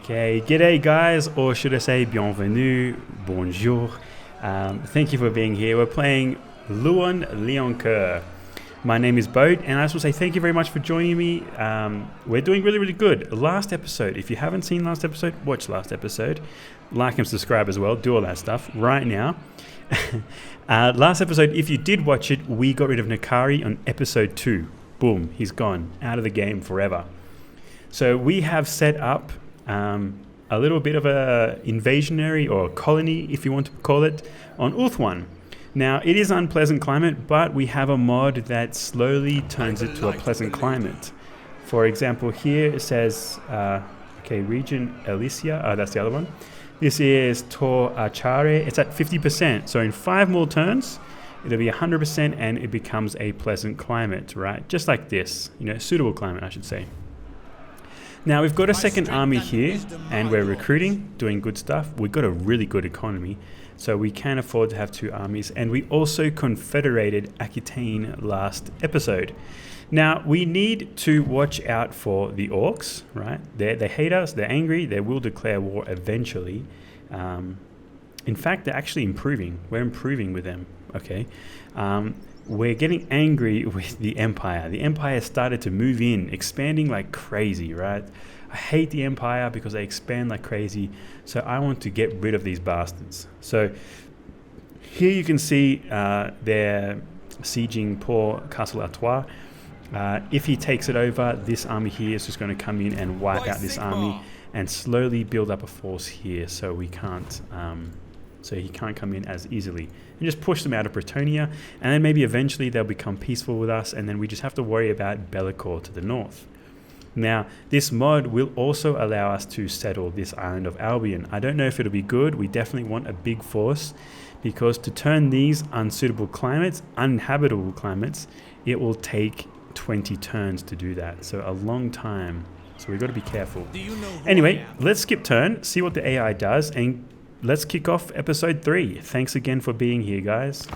Okay, g'day guys, or should I say bienvenue, bonjour. Thank you for being here. We're playing Louen Leoncoeur. My name is Boat, and I just want to say thank you very much for joining me. We're doing really, really good. Last episode, if you haven't seen last episode, watch last episode. Like and subscribe as well, do all that stuff right now. Last episode, if you did watch it, we got rid of Nakari on episode 2. Boom, he's gone, out of the game forever. So we have set up a little bit of a invasionary or colony, if you want to call it, on Ulthuan. Now, it is an unpleasant climate, but we have a mod that slowly turns it to a pleasant climate. For example, here it says, region Elysia, that's the other one. This is Tor Achare, it's at 50%. So in 5 more turns, it'll be 100% and it becomes a pleasant climate, right? Just like this, suitable climate, I should say. Now we've got a second army here and we're recruiting, doing good stuff. We've got a really good economy, so we can afford to have 2 armies. And we also confederated Aquitaine last episode. Now we need to watch out for the orcs, right? They hate us, they're angry, they will declare war eventually. In fact, they're actually improving. We're improving with them, okay? We're getting angry with the Empire. The Empire started to move in, expanding like crazy, right? I hate the Empire because they expand like crazy, so I want to get rid of these bastards. So here you can see they're sieging poor Castle Artois. If he takes it over, this army here is just going to come in and wipe out this army and slowly build up a force here, so we can't... so he can't come in as easily. And just push them out of Bretonnia, and then maybe eventually they'll become peaceful with us, and then we just have to worry about Bellicor to the north. Now, this mod will also allow us to settle this island of Albion. I don't know if it'll be good. We definitely want a big force, because to turn these unsuitable climates, uninhabitable climates, it will take 20 turns to do that. So a long time. So we've got to be careful. Anyway, let's skip turn, see what the AI does, and let's kick off episode 3. Thanks again for being here, guys.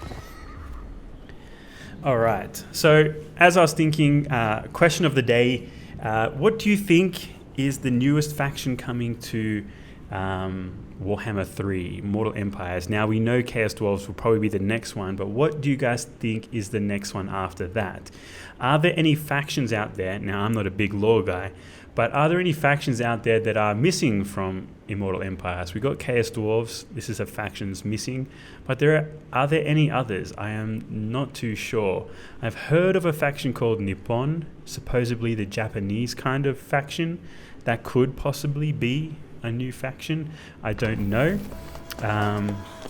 All right. So as I was thinking, question of the day, what do you think is the newest faction coming to Warhammer 3, Mortal Empires? Now, we know Chaos Dwarves will probably be the next one, but what do you guys think is the next one after that? Are there any factions out there? Now, I'm not a big lore guy, but are there any factions out there that are missing from Immortal Empires? We got Chaos Dwarves. This is a faction's missing. But are there any others? I am not too sure. I've heard of a faction called Nippon, supposedly the Japanese kind of faction. That could possibly be a new faction. I don't know.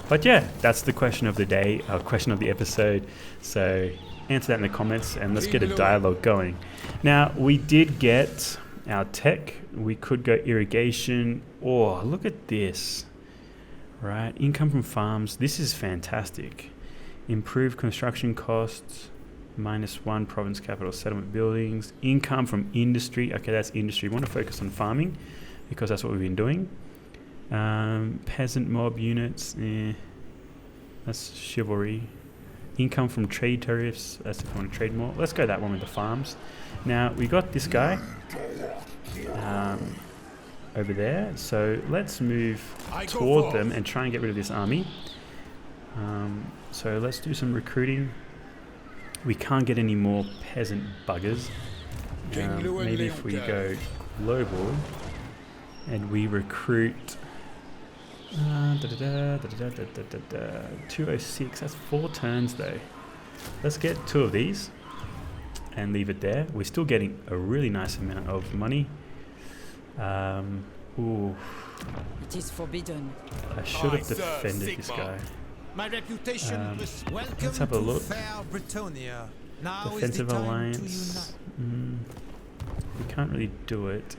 But yeah, that's the question of the day, question of the episode. So answer that in the comments and let's get a dialogue going. Now, we did get... our tech, we could go irrigation. Oh, look at this, right? Income from farms. This is fantastic. Improved construction costs, -1 province capital settlement buildings. Income from industry. Okay, that's industry. We want to focus on farming because that's what we've been doing. Peasant mob units. That's chivalry. Income from trade tariffs. That's if you want to trade more. Let's go that one with the farms. Now, we got this guy over there. So let's move toward them and try and get rid of this army. So let's do some recruiting. We can't get any more peasant buggers. Maybe if we go global and we recruit 206. That's 4 turns though. Let's get 2 of these and leave it there. We're still getting a really nice amount of money. Ooh. It is forbidden. I should have defended this guy. My reputation Let's have a look. Defensive alliance. We can't really do it.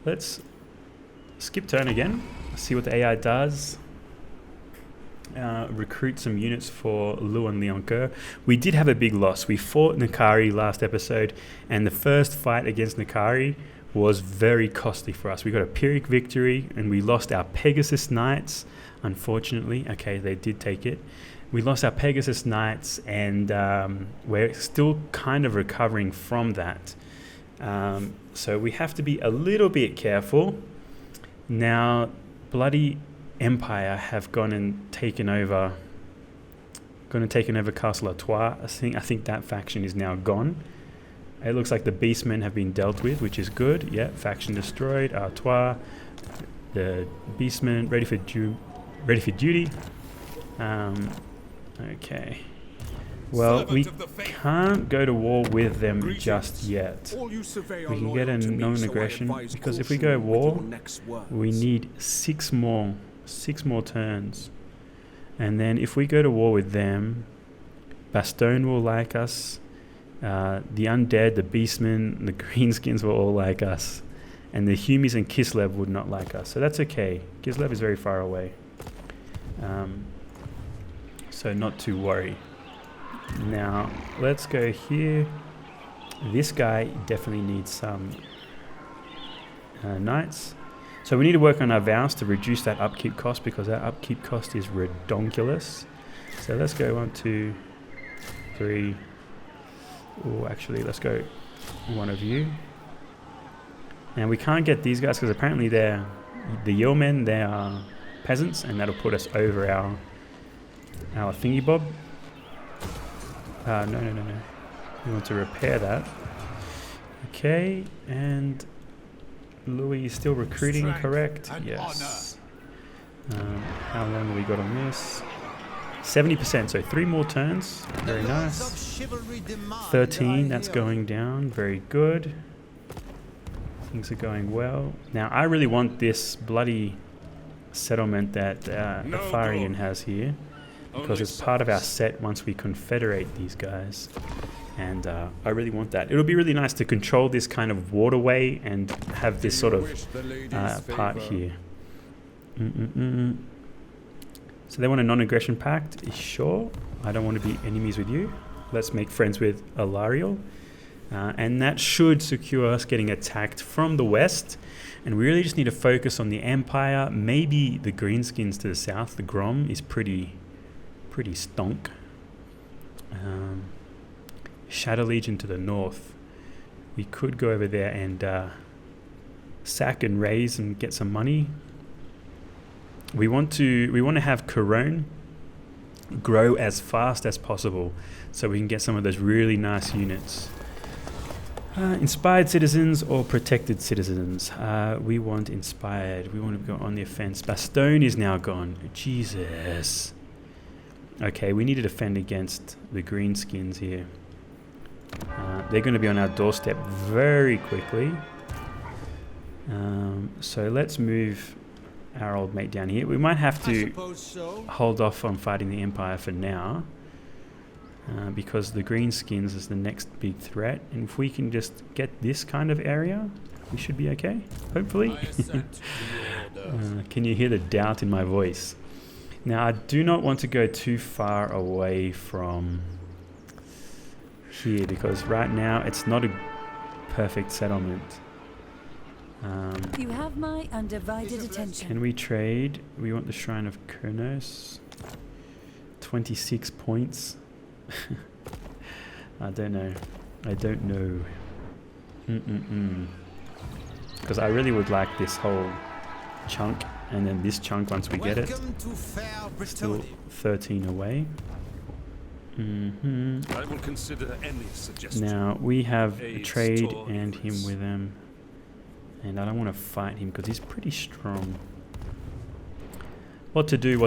Let's skip turn again. See what the AI does. Recruit some units for Louen Leoncoeur. We did have a big loss. We fought Nakari last episode, and the first fight against Nakari was very costly for us. We got a Pyrrhic victory, and we lost our Pegasus Knights, unfortunately. Okay, they did take it. We lost our Pegasus Knights, and we're still kind of recovering from that. So we have to be a little bit careful. Now, Bloody Empire have gone and taken over Castle Artois. I think that faction is now gone. It looks like the Beastmen have been dealt with, which is good. Yeah, faction destroyed. Artois, the Beastmen ready for duty. Okay. Well, we can't go to war with them just yet. We can get a non-aggression, because if we go war, we need six more turns. And then if we go to war with them, Bastogne will like us, the Undead, the Beastmen, the Greenskins will all like us, and the Humies and Kislev would not like us. So that's okay. Kislev is very far away. So not to worry. Now, let's go here. This guy definitely needs some knights. So we need to work on our vows to reduce that upkeep cost, because our upkeep cost is redonkulous. So let's go 1, 2, 3. Oh, actually, let's go one of you. And we can't get these guys because apparently they're the yeomen. They are peasants, and that'll put us over our thingy bob. No. We want to repair that. Okay, and Louis is still recruiting, correct? Yes. How long have we got on this? 70%, so 3 more turns. Very nice. 13, that's going down. Very good. Things are going well. Now, I really want this bloody settlement that Afarian has here, because it's part of our set once we confederate these guys. And I really want that. It'll be really nice to control this kind of waterway and have this sort of part here. So they want a non-aggression pact. Sure. I don't want to be enemies with you. Let's make friends with Alariel. And that should secure us getting attacked from the west. And we really just need to focus on the Empire. Maybe the Greenskins to the south. The Grom is pretty stonk. Shadow Legion to the north. We could go over there and sack and raise and get some money. We want to have Couronne grow as fast as possible, so we can get some of those really nice units. Inspired citizens or protected citizens? We want inspired. We want to go on the offense. Bastogne is now gone. Jesus. Okay, we need to defend against the Greenskins here. They're going to be on our doorstep very quickly. So let's move our old mate down here. We might have to hold off on fighting the Empire for now, because the Greenskins is the next big threat. And if we can just get this kind of area, we should be okay, hopefully. Can you hear the doubt in my voice? Now, I do not want to go too far away from here, because right now it's not a perfect settlement. You have my undivided attention. Can we trade? We want the Shrine of Kurnos. 26 points. I don't know. Because I really would like this whole chunk, and then this chunk once we get it. Still 13 away. I will consider any suggestion. Now we have a trade and him with him, and I don't want to fight him because he's pretty strong. What to do?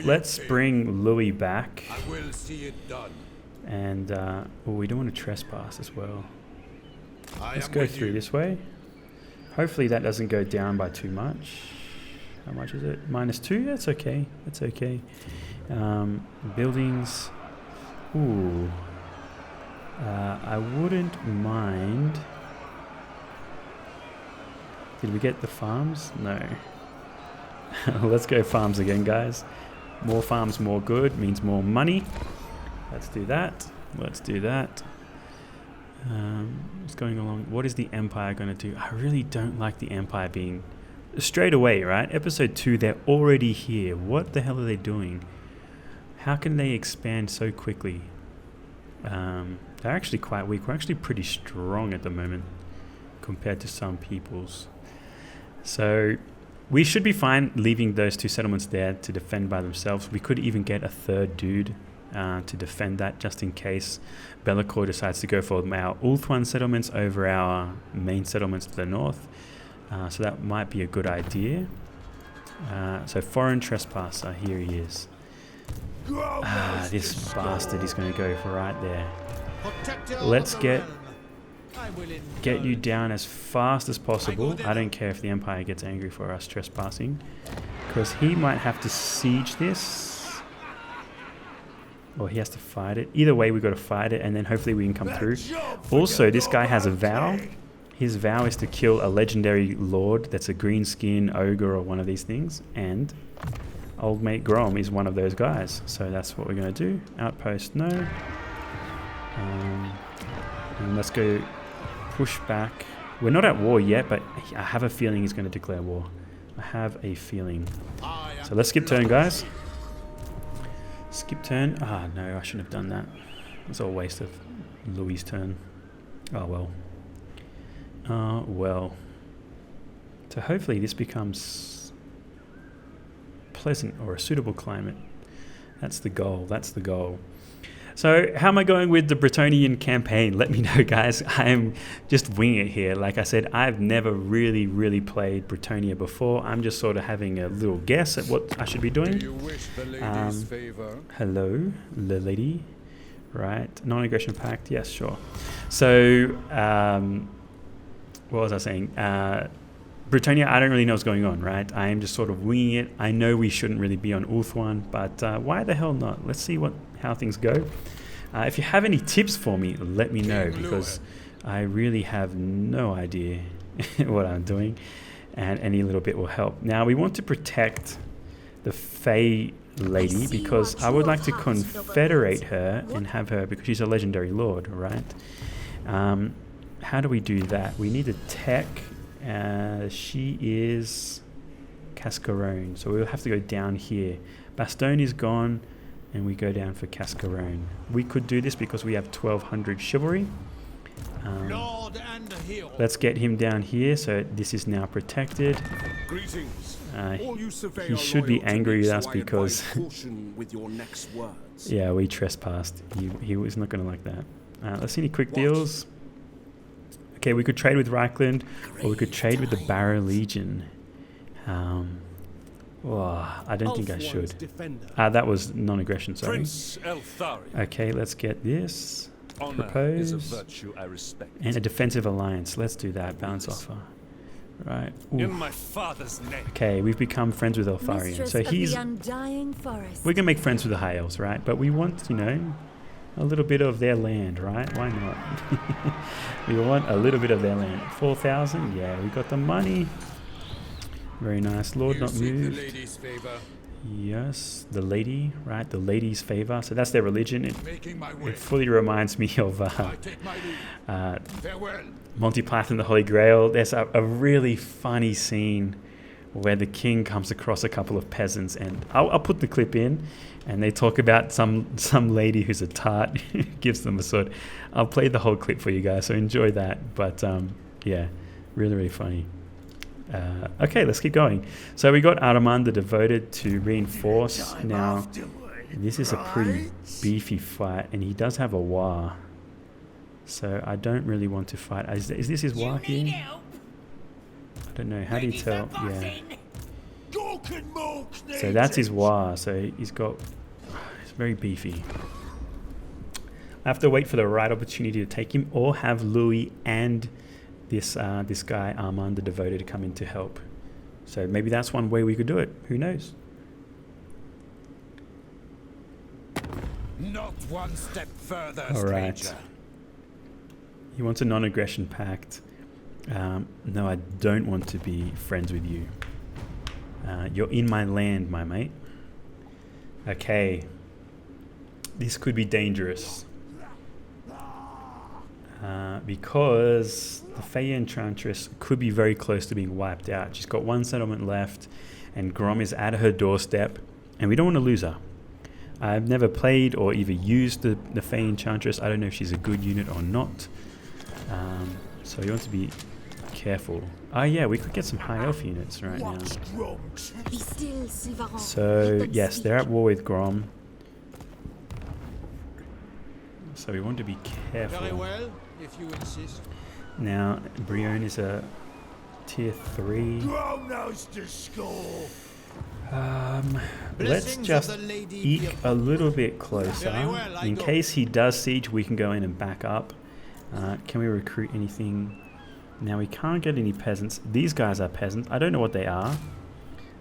Let's bring Louis back. I will see it done. And we don't want to trespass as well. Let's go through this way. Hopefully that doesn't go down by too much. How much is it? -2? That's okay. That's okay. Buildings. Ooh. I wouldn't mind. Did we get the farms? No. Let's go farms again, guys. More farms, more good, means more money. Let's do that. Let's do that. What's going along? What is the Empire going to do? I really don't like the Empire being... Straight away, right? Episode 2, they're already here. What the hell are they doing? How can they expand so quickly? They're actually quite weak. We're actually pretty strong at the moment. compared to some peoples. So we should be fine leaving those 2 settlements there to defend by themselves. We could even get a 3rd dude to defend that, just in case Be'lakor decides to go for our Ulthuan settlements over our main settlements to the north. So that might be a good idea. So foreign trespasser, here he is. This bastard is going to go for right there. Let's get you down as fast as possible. I don't care if the Empire gets angry for us trespassing, because he might have to siege this, or he has to fight it. Either way, we've got to fight it, and then hopefully we can come through. Also, this guy has a vow. His vow is to kill a legendary lord that's a greenskin ogre or one of these things, and old mate Grom is one of those guys. So that's what we're going to do. Outpost, no. And let's go push back. We're not at war yet, but I have a feeling he's going to declare war. I have a feeling. So let's skip turn, guys. Skip turn. Ah, no, I shouldn't have done that. It's all a waste of Louis' turn. Oh, well. Well. So hopefully this becomes pleasant or a suitable climate. That's the goal. That's the goal. So how am I going with the Bretonnian campaign? Let me know, guys. I'm just winging it here. Like I said, I've never really played Bretonnia before. I'm just sort of having a little guess at what I should be doing. Do you wish the lady's favor? Hello, the lady. Right. Non-aggression pact. Yes, sure. So, what was I saying? Bretonnia, I don't really know what's going on, right? I am just sort of winging it. I know we shouldn't really be on Ulthuan, but why the hell not? Let's see how things go. If you have any tips for me, let me know, because I really have no idea what I'm doing, and any little bit will help. Now, we want to protect the Fey lady, because I would like to confederate her and have her, because she's a legendary lord, right? How do we do that? We need a tech. She is Cascarone, so we'll have to go down here. Bastogne is gone, and we go down for Cascarone. We could do this because we have 1200 chivalry. Let's get him down here, so this is now protected. Greetings. He should be angry with us because yeah, we trespassed. He was not going to like that. Let's see any quick deals. Okay, we could trade with Reichland, or we could trade with the Barrow Legion. I don't think I should. That was non-aggression, sorry. Okay, let's get this. Propose. And a defensive alliance. Let's do that. Balance offer. Right. In my father's name. Okay, we've become friends with Eltharion. So we're going to make friends with the High Elves, right? But we want, a little bit of their land, right? Why not? We want a little bit of their land. 4,000? Yeah, we got the money. Very nice. Lord not moved. Yes, the lady, right? The lady's favor. So that's their religion. It fully reminds me of Monty Python, the Holy Grail. There's a really funny scene where the king comes across a couple of peasants, and I'll put the clip in, and they talk about some lady who's a tart, gives them a sword. I'll play the whole clip for you guys, so enjoy that. But yeah, really funny. Okay, let's keep going. So we got Ahriman the Devoted to reinforce. Now, this is a pretty beefy fight, and he does have a War. So I don't really want to fight. Is this his War here? I don't know. How do you tell? Yeah. So that's his War. So he's got... It's very beefy. I have to wait for the right opportunity to take him, or have Louis and this guy Ahriman the Devoted to come in to help. So maybe that's one way we could do it. Who knows? Not one step further, all right. stranger. He wants a non-aggression pact. No, I don't want to be friends with you. You're in my land, my mate. Okay. This could be dangerous. Because the Fey Enchantress could be very close to being wiped out. She's got one settlement left, and Grom is at her doorstep, and we don't want to lose her. I've never played or even used the Fey Enchantress. I don't know if she's a good unit or not. So you want to be careful. Oh yeah, we could get some high elf units right now. Be still, Sivaran. So yes, they're at war with Grom. So we want to be careful. Very well, if you insist. Now, Brion is a tier 3. Grom knows the score. Let's Blessings just of the lady eke be a upon little bit closer. Very well, I In go. case he does siege, we can go in and back up. Can we recruit anything? Now, we can't get any peasants. These guys are peasants. I don't know what they are.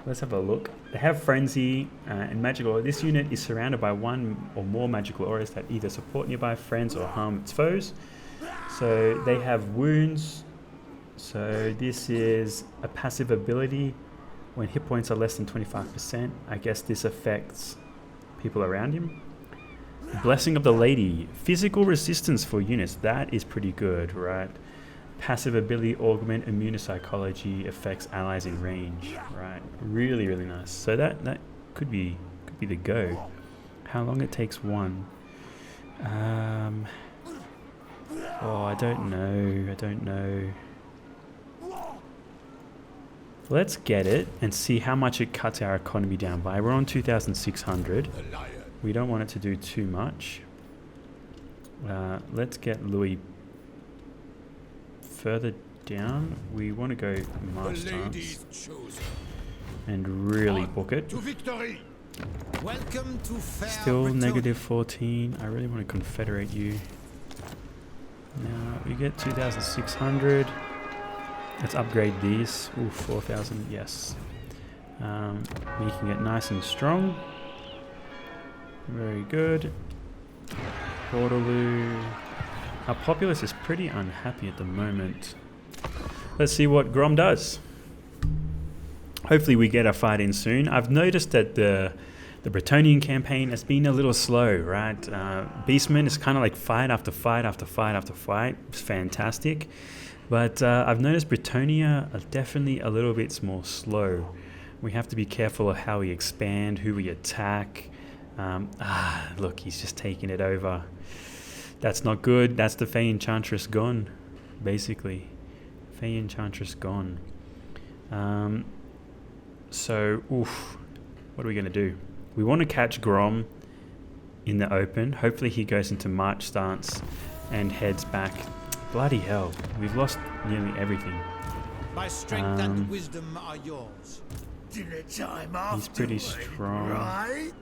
Let's have a look. They have Frenzy and Magical Aura. This unit is surrounded by one or more Magical Auras that either support nearby friends or harm its foes. So they have Wounds. So this is a passive ability. When hit points are less than 25%, I guess this affects people around him. Blessing of the Lady. Physical resistance for units. That is pretty good, right? Passive ability augment immune to psychology, affects allies in range. Right, really, really nice. So that could be the go. How long it takes one? Oh, I don't know. Let's get it and see how much it cuts our economy down by. We're on 2,600. We don't want it to do too much. Let's get Louis further down. We want to go March stance and really book it. To victory. Welcome to fair Still Bretonnian. negative 14. I really want to confederate you. Now we get 2,600. Let's upgrade these. Ooh, 4,000. Yes. Making it nice and strong. Very good. Waterloo. Our populace is pretty unhappy at the moment. Let's see what Grom does. Hopefully we get a fight in soon. I've noticed that the Bretonnian campaign has been a little slow, right? Beastmen is kind of like fight after fight after fight after fight. It's fantastic. But I've noticed Bretonnia are definitely a little bit more slow. We have to be careful of how we expand, who we attack. Look, he's just taking it over. That's not good. That's the Fey Enchantress gone, basically. Fey Enchantress gone. So, what are we going to do? We want to catch Grom in the open. Hopefully he goes into March stance and heads back. Bloody hell, we've lost nearly everything. My strength and wisdom are yours. Dinner time He's pretty afterward, strong. right?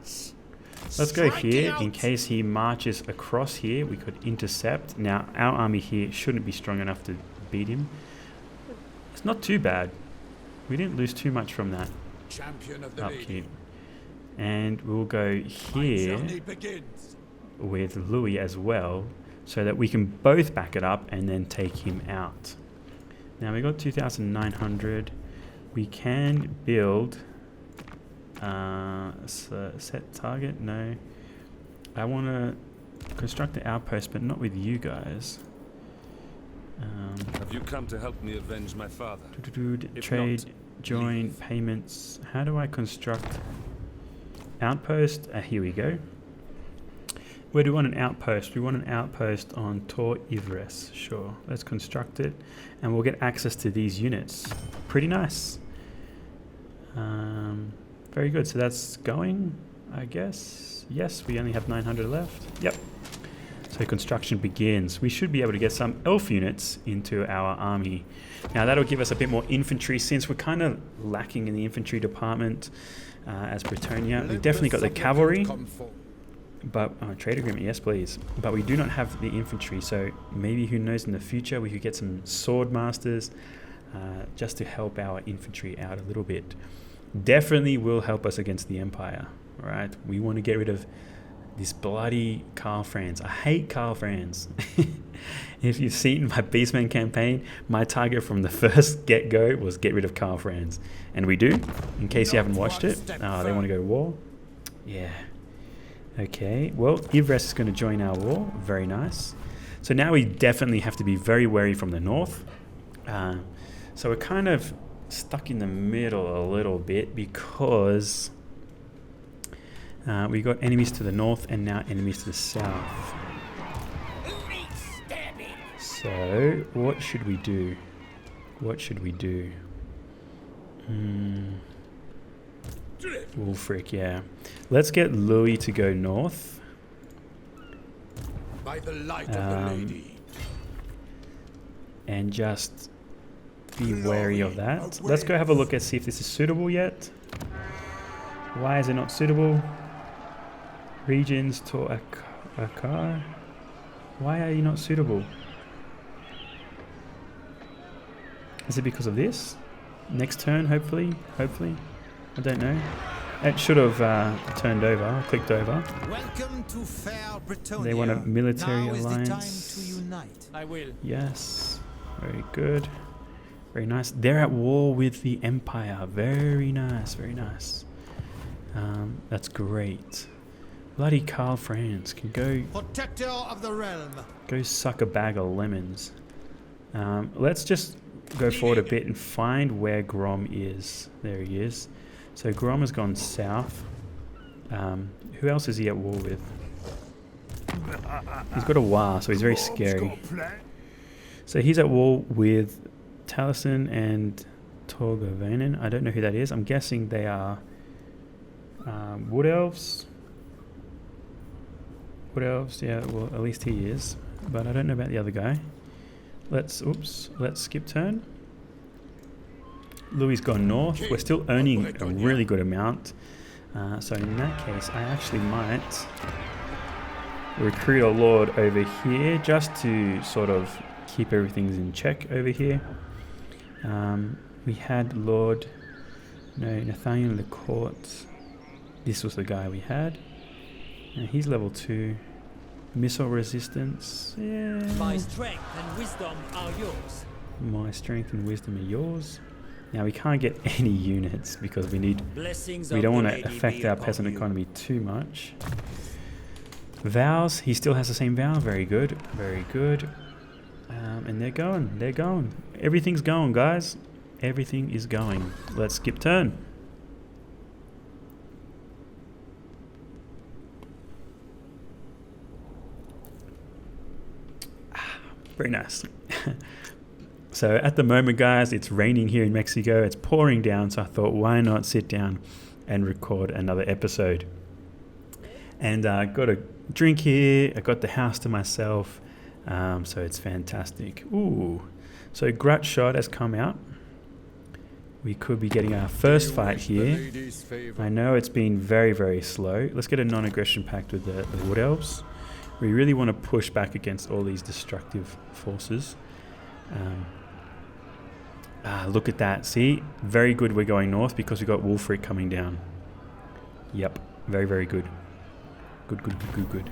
Let's go Strike here. out. In case he marches across here, we could intercept. Now, our army here shouldn't be strong enough to beat him. It's not too bad. We didn't lose too much from that Champion of the upkeep. lady. And we'll go here Journey begins. with Louis as well, so that we can both back it up and then take him out. Now, we got 2,900. We can build... set target? No. I want to construct the outpost, but not with you guys. Have you come to help me avenge my father? If Trade, not, join, leave. payments. How do I construct outpost? Here we go. Where do we want an outpost? We want an outpost on Tor Ivres. Sure, let's construct it, and we'll get access to these units. Pretty nice. Very good. So that's going, I guess. Yes, we only have 900 left. Yep. So construction begins. We should be able to get some elf units into our army. Now that'll give us a bit more infantry, since we're kind of lacking in the infantry department as Bretonnia. We've definitely got the cavalry, but trade agreement, yes please. But we do not have the infantry, so maybe, who knows, in the future we could get some sword masters just to help our infantry out a little bit. Definitely will help us against the Empire, right? We want to get rid of this bloody Karl Franz. I hate Karl Franz. If you've seen my Beastman campaign, my target from the first get-go was get rid of Karl Franz. And we do, in case you haven't watched it. They want to go to war. Yeah. Okay, well, Ivres is going to join our war. Very nice. So now we definitely have to be very wary from the north. So we're kind of stuck in the middle a little bit, because we got enemies to the north and now enemies to the south. So what should we do? What should we do? Wulfric, yeah. Let's get Louis to go north. By the light of the lady. And just be wary of that. Let's go have a look and see if this is suitable yet. Why is it not suitable? Regions to Akar. Why are you not suitable? Is it because of this? Next turn, hopefully. Hopefully. I don't know. It should have turned over, clicked over. Welcome to fair Bretonnia. They want a military now alliance. Is the time to unite. I will. Yes. Very good. Very nice. They're at war with the Empire. Very nice. Very nice. That's great. Bloody Karl Franz can go... Protector of the realm. Go suck a bag of lemons. Let's just go forward a bit and find where Grom is. There he is. So Grom has gone south. Who else is he at war with? He's got a War, so he's very scary. So he's at war with Taliesin and Torgavanen. I don't know who that is. I'm guessing they are Wood Elves. Wood Elves, yeah, well at least he is. But I don't know about the other guy. Let's skip turn. Louis gone north. We're still owning a really good amount. So in that case, I actually might recruit a lord over here just to sort of keep everything in check over here. We had Nathaniel Lecourt. This was the guy we had. He's level 2. Missile resistance. Yeah. My strength and wisdom are yours. My strength and wisdom are yours. Now we can't get any units because we don't want to affect our peasant economy too much. Vows, he still has the same vow. Very good, very good. And they're going. Everything's going, guys. Everything is going. Let's skip turn. Very nice. So at the moment, guys, it's raining here in Mexico. It's pouring down, so I thought, why not sit down and record another episode? And I got a drink here. I got the house to myself, so it's fantastic. Ooh, so Grut Shot has come out. We could be getting our first fight here. I know it's been very, very slow. Let's get a non-aggression pact with the Wood Elves. We really want to push back against all these destructive forces. Look at that. See? Very good we're going north because we got Wulfric coming down. Yep. Very, very good. Good.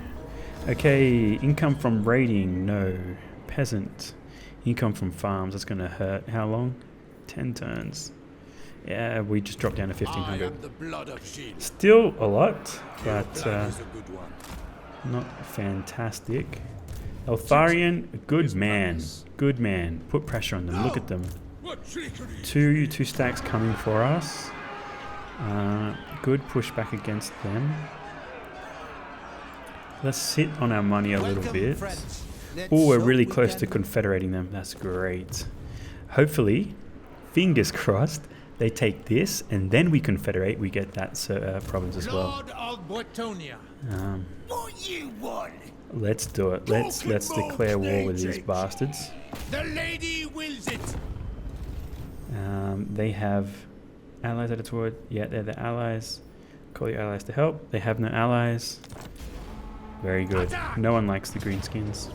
Okay. Income from raiding. No. Peasant. Income from farms. That's going to hurt. How long? 10 turns. Yeah, we just dropped down to 1,500. Still a lot, but not fantastic. Eltharion, good man. Good man. Put pressure on them. Look at them. Two stacks coming for us. Good pushback against them. Let's sit on our money a little bit. Oh, we're really close to confederating them. That's great. Hopefully, fingers crossed, they take this and then we confederate. We get that province as well. What you want? Let's do it. Let's declare war with these bastards. The lady wills it. They have allies at its word. Yeah, they're the allies. Call your allies to help. They have no allies. Very good. No one likes the Greenskins.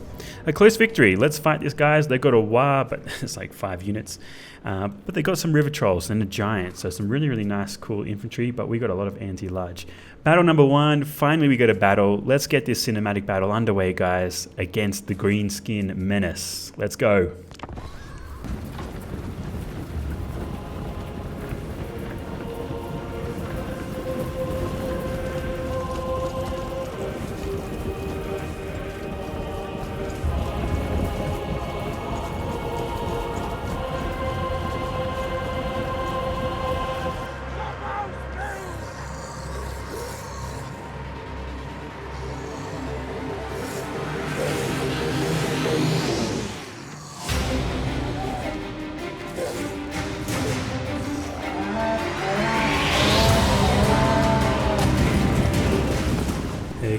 A close victory. Let's fight these guys. They got a War, but it's like 5 units. But they got some river trolls and a giant. So some really, really nice, cool infantry. But we got a lot of anti-large. Battle number 1. Finally, we got a battle. Let's get this cinematic battle underway, guys, against the Greenskin menace. Let's go.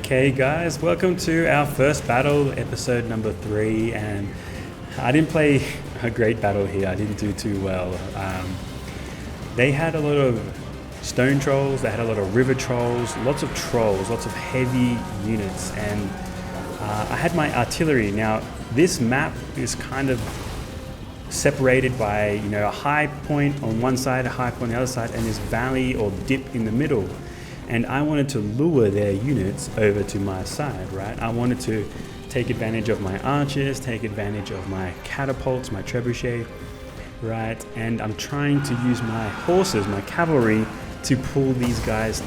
Okay guys, welcome to our first battle, episode number 3, and I didn't play a great battle here. I didn't do too well. They had a lot of stone trolls, they had a lot of river trolls, lots of heavy units, and I had my artillery. Now this map is kind of separated by, you know, a high point on one side, a high point on the other side, and this valley or dip in the middle. And I wanted to lure their units over to my side, right? I wanted to take advantage of my archers, take advantage of my catapults, my trebuchet, right? And I'm trying to use my horses, my cavalry, to pull these guys,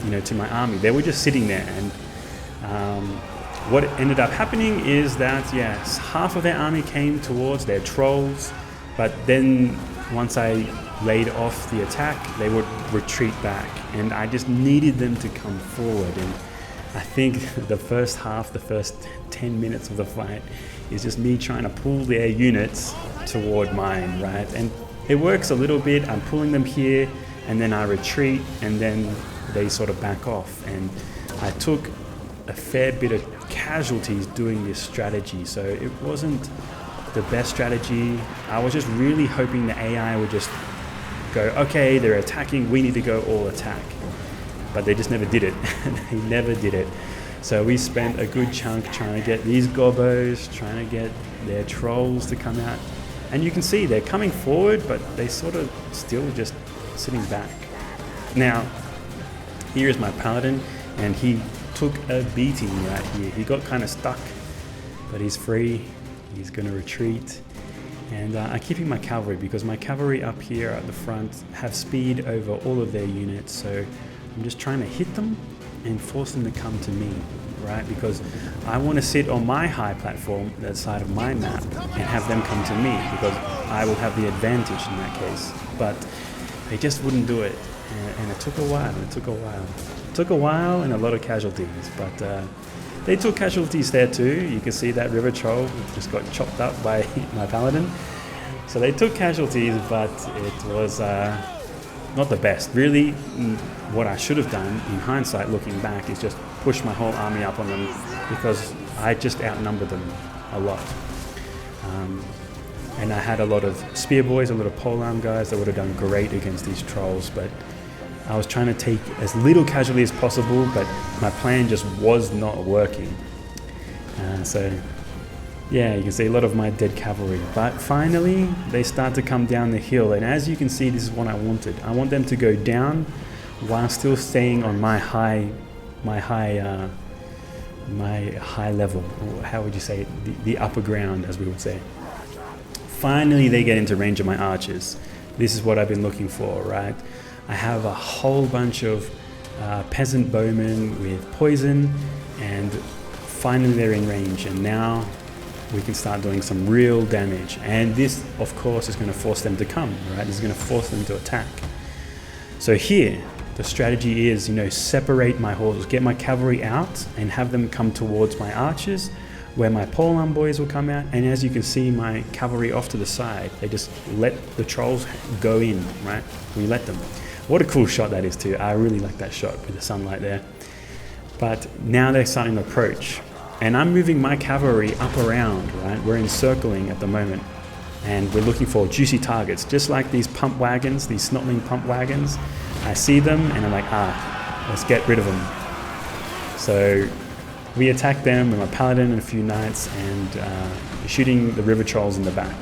you know, to my army. They were just sitting there, and what ended up happening is that, yes, half of their army came towards their trolls, but then once I laid off the attack, they would retreat back, and I just needed them to come forward. And I think the first 10 minutes of the fight is just me trying to pull their units toward mine, right? And it works a little bit. I'm pulling them here, and then I retreat, and then they sort of back off. And I took a fair bit of casualties doing this strategy, so it wasn't the best strategy. I was just really hoping the AI would just go, okay, they're attacking, we need to go all attack. But they just never did it. They never did it. So we spent a good chunk trying to get these gobbos, trying to get their trolls to come out. And you can see they're coming forward, but they sort of still just sitting back. Now, here is my paladin, and he took a beating right here. He got kind of stuck, but he's free. He's going to retreat. And I'm keeping my cavalry because my cavalry up here at the front have speed over all of their units. So I'm just trying to hit them and force them to come to me, right? Because I want to sit on my high platform, that side of my map, and have them come to me because I will have the advantage in that case. But they just wouldn't do it. And it took a while. It took a while and a lot of casualties. But they took casualties there too. You can see that river troll just got chopped up by my paladin. So they took casualties, but it was not the best. Really, what I should have done in hindsight, looking back, is just push my whole army up on them because I just outnumbered them a lot. And I had a lot of spear boys, a lot of polearm guys that would have done great against these trolls, but I was trying to take as little casualty as possible, but my plan just was not working. So yeah, you can see a lot of my dead cavalry. But finally, they start to come down the hill, and as you can see, this is what I wanted. I want them to go down while still staying on my high level. Or how would you say it? The upper ground, as we would say. Finally, they get into range of my archers. This is what I've been looking for, right? I have a whole bunch of peasant bowmen with poison, and finally they're in range, and now we can start doing some real damage. And this, of course, is going to force them to come, right? This is going to force them to attack. So here, the strategy is, you know, separate my horses, get my cavalry out and have them come towards my archers, where my polearm boys will come out. And as you can see, my cavalry off to the side, they just let the trolls go in, right? We let them. What a cool shot that is too. I really like that shot with the sunlight there. But now they're starting to approach, and I'm moving my cavalry up around, right? We're encircling at the moment, and we're looking for juicy targets, just like these pump wagons, these snotling pump wagons. I see them and I'm like, let's get rid of them. So we attack them with my paladin and a few knights, and shooting the river trolls in the back.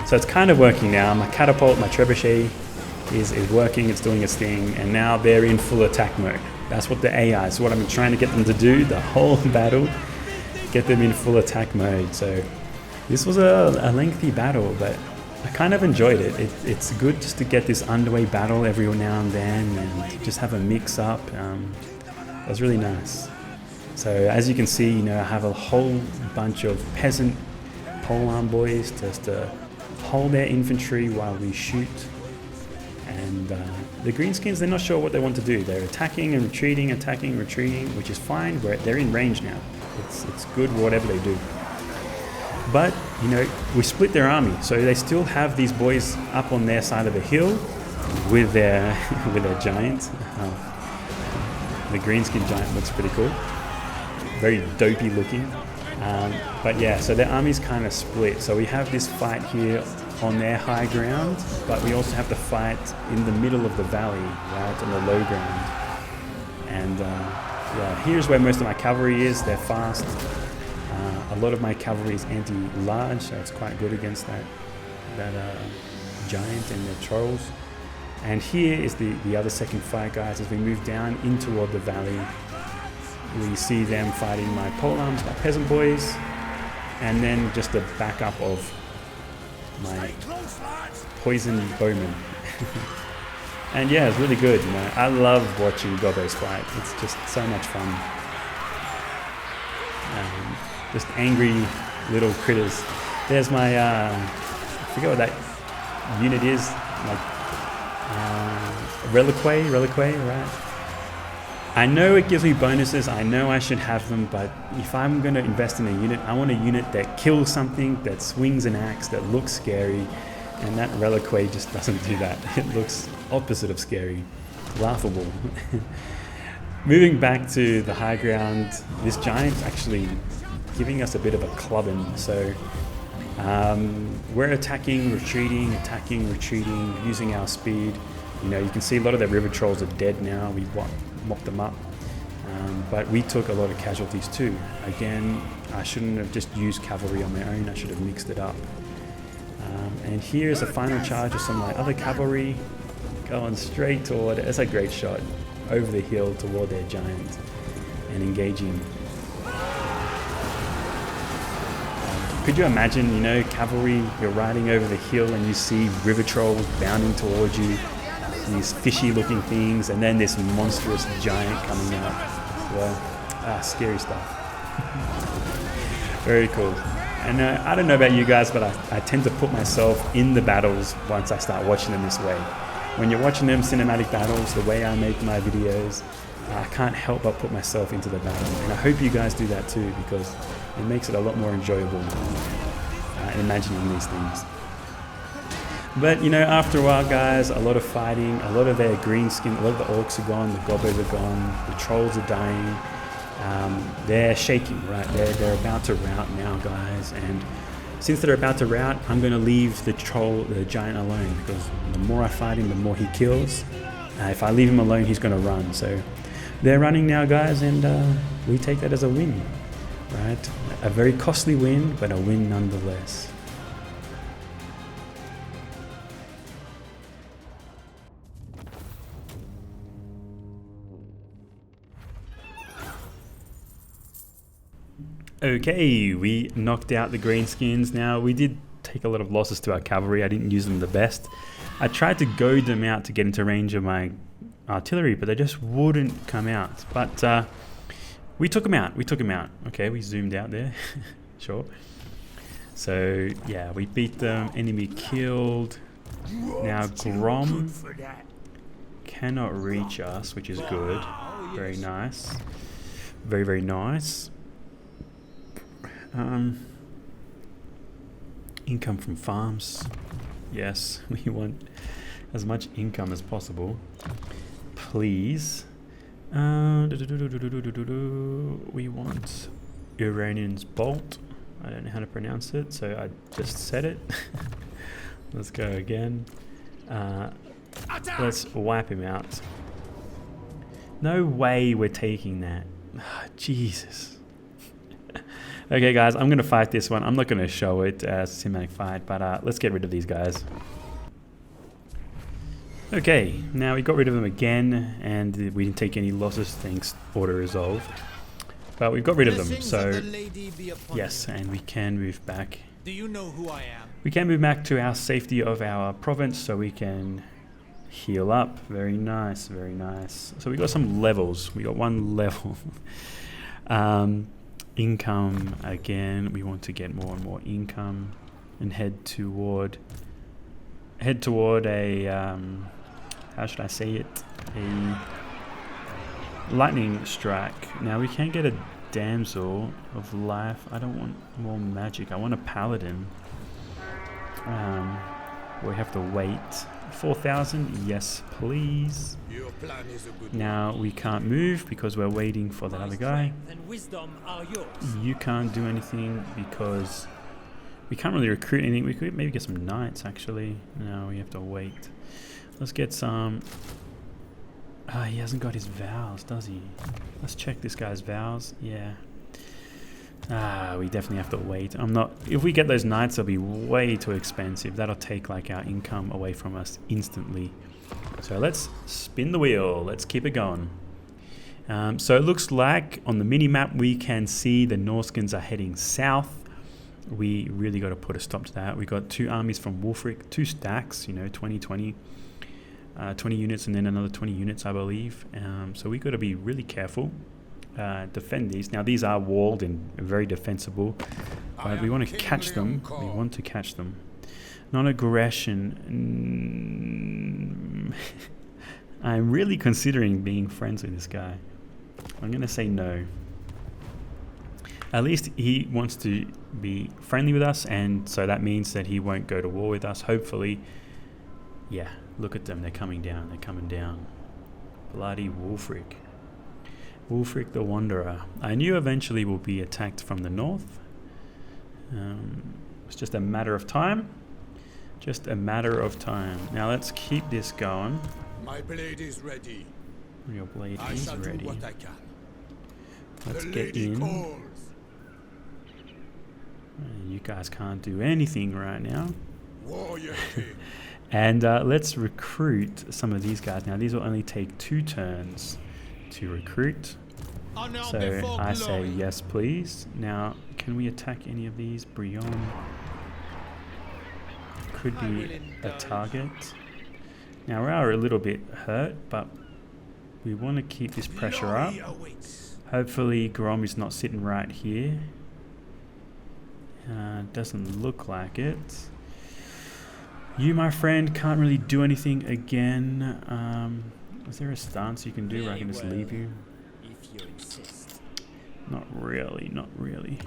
So it's kind of working now. My catapult, my trebuchet is working, it's doing its thing, and now they're in full attack mode. That's what the AI is, what I've been trying to get them to do the whole battle, get them in full attack mode. So this was a lengthy battle, but I kind of enjoyed it. It's good just to get this underway battle every now and then and just have a mix up. It was really nice. So as you can see, you know, I have a whole bunch of peasant polearm boys just to hold their infantry while we shoot. And the Greenskins, they're not sure what they want to do. They're attacking and retreating, attacking, retreating, which is fine. They're in range now. It's good whatever they do. But, you know, we split their army, so they still have these boys up on their side of the hill with their giant. The the greenskin giant looks pretty cool. Very dopey looking. But yeah, so their army's kind of split. So we have this fight here on their high ground, but we also have the fight in the middle of the valley, right, on the low ground. And yeah, here's where most of my cavalry is. They're fast. A lot of my cavalry is anti-large, so it's quite good against that giant and their trolls. And here is the other second fight, guys. As we move down in toward the valley, we see them fighting my polearms, my peasant boys, and then just the backup of my poison bowmen. And yeah, it's really good. You know, I love watching gobos fight. It's just so much fun. Just angry little critters. There's my I forget what that unit is. Like reliquary, right? I know it gives me bonuses, I know I should have them, but if I'm going to invest in a unit, I want a unit that kills something, that swings an axe, that looks scary, and that reliquary just doesn't do that. It looks opposite of scary, laughable. Moving back to the high ground, this giant's actually giving us a bit of a clubbing, so we're attacking, retreating, using our speed. You know, you can see a lot of the river trolls are dead now. We mopped them up, but we took a lot of casualties too. Again, I shouldn't have just used cavalry on my own. I should have mixed it up. And here's a final charge of some of my other cavalry going straight toward it. It's a great shot over the hill toward their giant and engaging. Could you imagine, you know, cavalry, you're riding over the hill and you see river trolls bounding towards you, these fishy looking things, and then this monstrous giant coming out. Well, scary stuff. Very cool. And I don't know about you guys, but I tend to put myself in the battles once I start watching them this way. When you're watching them cinematic battles, the way I make my videos, I can't help but put myself into the battle. And I hope you guys do that too, because it makes it a lot more enjoyable imagining these things. But you know, after a while, guys, a lot of fighting, a lot of their greenskin, a lot of the orcs are gone, the gobos are gone, the trolls are dying. They're shaking, right? They're about to rout now, guys. And since they're about to rout, I'm going to leave the giant alone, because the more I fight him, the more he kills. If I leave him alone, he's going to run. So they're running now, guys, and we take that as a win, right? A very costly win, but a win nonetheless. Okay, we knocked out the Greenskins. Now, we did take a lot of losses to our cavalry. I didn't use them the best. I tried to goad them out to get into range of my artillery, but they just wouldn't come out. But we took them out. Okay, we zoomed out there. Sure. So, yeah, we beat them. Enemy killed. Now, Grom cannot reach us, which is good. Very nice. Very, very nice. Income from farms. Yes, we want as much income as possible. Please. We want Iranian's bolt. I don't know how to pronounce it, so I just said it. Let's go again. Let's wipe him out. No way we're taking that. Jesus. Okay, guys, I'm going to fight this one. I'm not going to show it as a cinematic fight, but let's get rid of these guys. Okay, now we got rid of them again, and we didn't take any losses, thanks auto-resolve. But we've got rid of them, so yes, and we can move back. Do you know who I am? We can move back to our safety of our province, so we can heal up. Very nice, very nice. So we got some levels. We got one level. Income again. We want to get more and more income and head toward a how should I say it? A lightning strike. Now we can get a damsel of life. I don't want more magic. I want a paladin. We have to wait. 4,000, yes please. Your plan is a good Now we can't move because we're waiting for that My other guy. strength and wisdom are yours. You can't do anything because we can't really recruit anything. We could maybe get some knights actually. No, we have to wait. Let's get some. He hasn't got his vows, does he? Let's check this guy's vows. Yeah. We definitely have to wait. If we get those knights, they'll be way too expensive. That'll take like our income away from us instantly. So let's spin the wheel. Let's keep it going. So it looks like on the mini map we can see the Greenskins are heading south. We really got to put a stop to that. We got 2 armies from Wulfric, 2 stacks, you know, 20 units and then another 20 units, I believe. So we got to be really careful. Defend these. Now these are walled and very defensible, but we want to catch them. We want to catch them. Non-aggression. I'm really considering being friends with this guy. I'm going to say no. At least he wants to be friendly with us, and so that means that he won't go to war with us, hopefully. Yeah, look at them. They're coming down. They're coming down. Bloody Wulfric. Wulfric the Wanderer. I knew eventually we'll be attacked from the north. It's just a matter of time. Just a matter of time. Now let's keep this going. My blade is ready. Your blade I is shall ready. do what I can. Let's The get lady in. calls. You guys can't do anything right now. Warrior king. And let's recruit some of these guys. Now these will only take 2 turns to recruit. Honor So before I say glory. yes please. Now can we attack any of these? Brion could I will be a indulge. target. Now we are a little bit hurt, but we want to keep this pressure up. Glory awaits. Hopefully Grom is not sitting right here. Doesn't look like it. You, my friend, can't really do anything again. Is there a stance you can do where I can just Very leave you? If you insist. Not really, not really.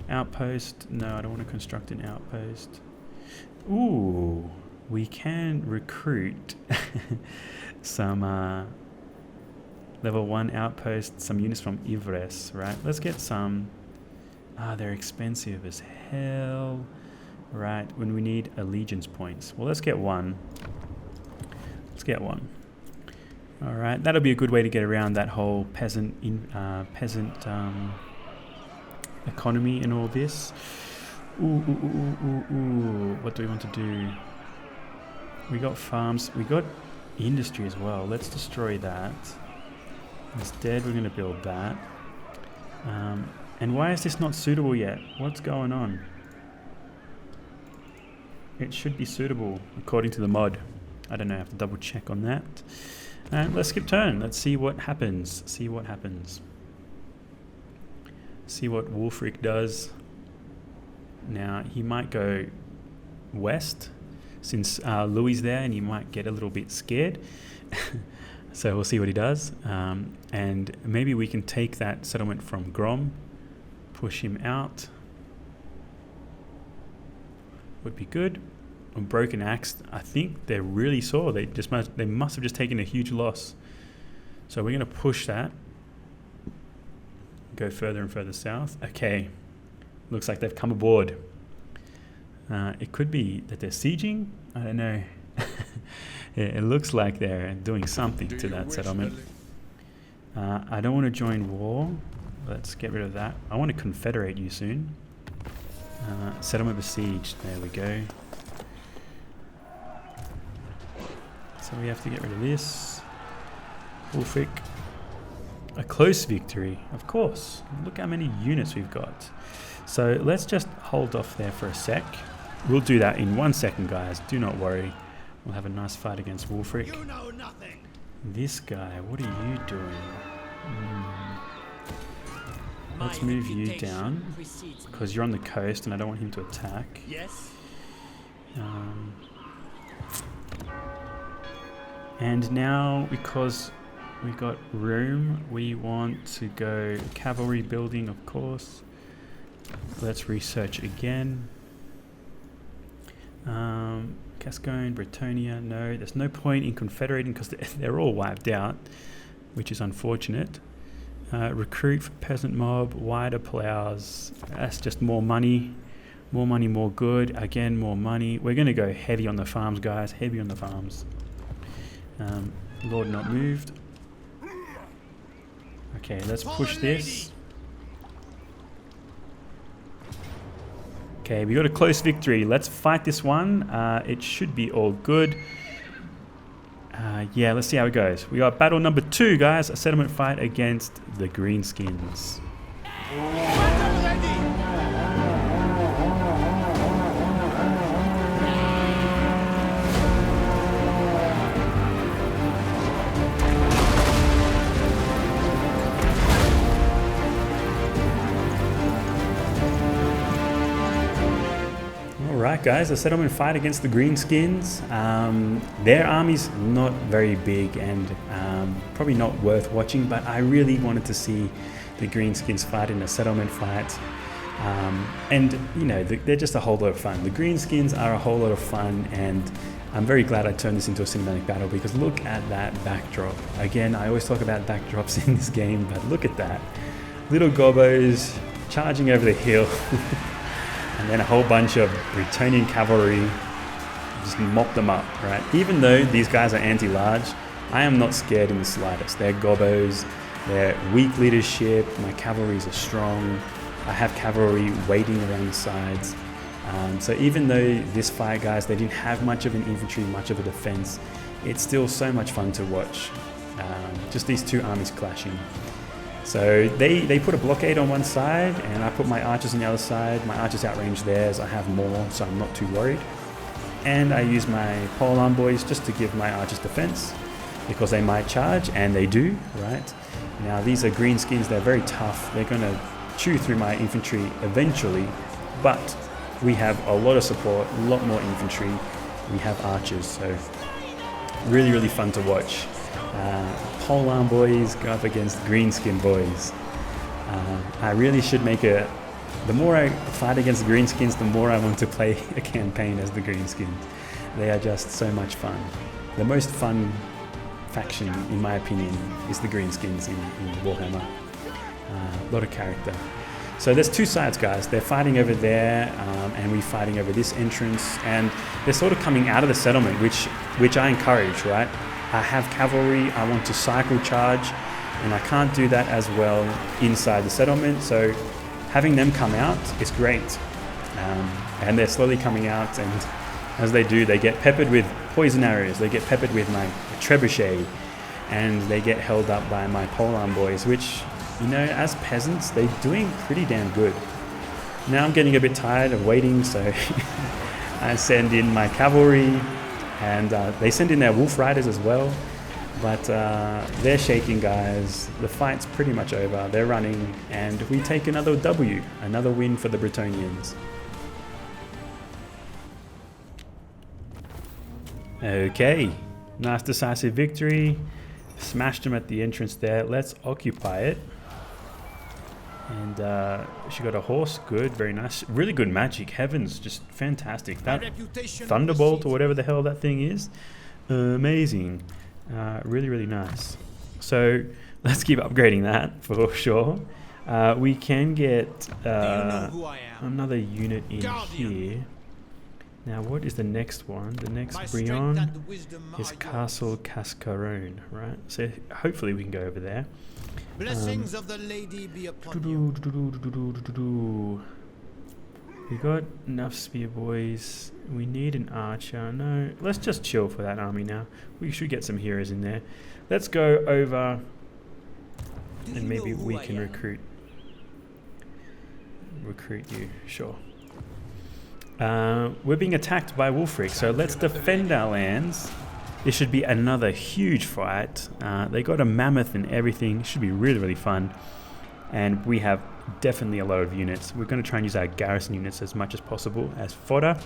Outpost, no, I don't want to construct an outpost. Ooh, we can recruit some level 1 outpost, some units from Ivres, right? Let's get some. They're expensive as hell. Right, when we need allegiance points. Well, let's get one. Let's get one. All right, that'll be a good way to get around that whole peasant economy and all this. Ooh. What do we want to do? We got farms. We got industry as well. Let's destroy that. Instead, we're going to build that. And why is this not suitable yet? What's going on? It should be suitable according to the mod. I don't know, I have to double check on that. And let's skip turn. Let's see what happens. See what happens. See what Wulfric does. Now, he might go west since Louis there, and he might get a little bit scared. So we'll see what he does. And maybe we can take that settlement from Grom, push him out. Would be good. On Broken Axe, I think they're really sore. They must have just taken a huge loss. So we're going to push that. Go further and further south. Okay. Looks like they've come aboard. It could be that they're sieging. I don't know. It looks like they're doing something to that settlement. I don't want to join war. Let's get rid of that. I want to confederate you soon. Settlement besieged. There we go. So we have to get rid of this. Wulfric. A close victory, of course. Look how many units we've got. So let's just hold off there for a sec. We'll do that in 1 second, guys. Do not worry. We'll have a nice fight against Wulfric. You know nothing. This guy, what are you doing? Let's My move you reputation down precedes me. because you're on the coast and I don't want him to attack. Yes. And now, because we got room, we want to go cavalry building, of course. Let's research again. Gascogne, Bretonnian, no. There's no point in confederating because they're all wiped out, which is unfortunate. Recruit for peasant mob, wider plows. That's just more money. More money, more good. Again, more money. We're going to go heavy on the farms, guys. Heavy on the farms. Lord not moved. Okay, let's push this. Okay, we got a close victory. Let's fight this one. It should be all good. Yeah, let's see how it goes. We got battle number 2, guys. A settlement fight against the Greenskins. Alright guys, a settlement fight against the Greenskins. Their army's not very big and probably not worth watching, but I really wanted to see the Greenskins fight in a settlement fight. And you know, they're just a whole lot of fun. The Greenskins are a whole lot of fun, and I'm very glad I turned this into a cinematic battle because look at that backdrop. Again, I always talk about backdrops in this game, but look at that. Little gobos charging over the hill. And then a whole bunch of Bretonnian cavalry just mop them up, right? Even though these guys are anti-large, I am not scared in the slightest. They're gobos, they're weak leadership, my cavalries are strong. I have cavalry waiting around the sides. So even though this fight, guys, they didn't have much of an infantry, much of a defense, it's still so much fun to watch. Just these two armies clashing. So they put a blockade on one side and I put my archers on the other side. My archers outrange theirs, I have more, so I'm not too worried. And I use my polearm boys just to give my archers defense because they might charge, and they do, right? Now these are Greenskins, they're very tough. They're going to chew through my infantry eventually, but we have a lot of support, a lot more infantry. We have archers, so really, really fun to watch. Polearm boys go up against Greenskin boys. I really should make the more I fight against the Greenskins, the more I want to play a campaign as the Greenskins. They are just so much fun. The most fun faction, in my opinion, is the Greenskins in Warhammer. A lot of character. So there's two sides, guys. They're fighting over there, and we're fighting over this entrance, and they're sort of coming out of the settlement, which I encourage, right? I have cavalry, I want to cycle charge, and I can't do that as well inside the settlement, so having them come out is great. And they're slowly coming out, and as they do, they get peppered with poison arrows, they get peppered with my trebuchet, and they get held up by my polearm boys, which, you know, as peasants, they're doing pretty damn good. Now I'm getting a bit tired of waiting, so I send in my cavalry, and they send in their wolf riders as well, but they're shaking, guys. The fight's pretty much over. They're running, and we take another W, another win for the Bretonnians. Okay, nice decisive victory. Smashed them at the entrance there. Let's occupy it. And she got a horse. Good, very nice. Really good magic. Heavens, just fantastic. That thunderbolt or whatever the hell that thing is, amazing. Really, really nice. So let's keep upgrading that for sure. We can get another unit in here. Now, what is the next one? The next Brion is Castle Cascarone, right? So hopefully we can go over there. Blessings of the lady be upon you. We got enough spear boys. We need an archer. No, let's just chill for that army now. We should get some heroes in there. Let's go over and maybe we can recruit you. Sure. We're being attacked by Wolfric, so let's defend our lands. This should be another huge fight. They got a mammoth and everything. Should be really, really fun. And we have definitely a lot of units. We're going to try and use our garrison units as much as possible as fodder.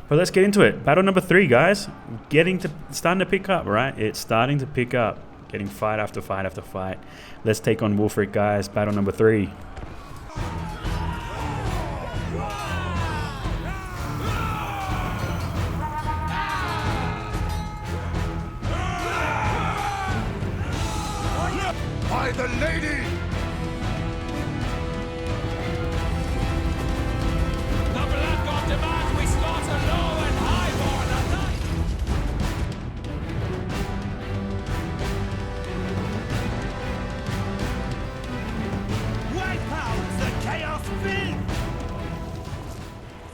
But let's get into it. Battle number 3, guys. Starting to pick up, right? It's starting to pick up. Getting fight after fight after fight. Let's take on Wolfric, guys. Battle number 3.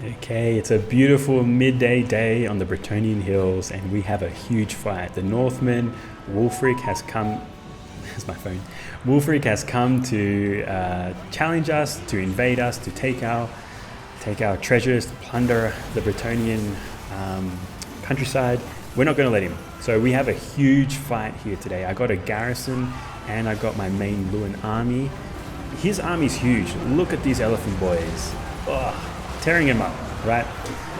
Okay, it's a beautiful midday day on the Bretonnian hills, and we have a huge fight. The Northmen, Wulfric has come. There's my phone. Wulfric has come to challenge us, to invade us, to take our treasures, to plunder the Bretonnian countryside. We're not going to let him. So we have a huge fight here today. I got a garrison, and I got my main Louen army. His army's huge. Look at these elephant boys. Oh, tearing him up, right?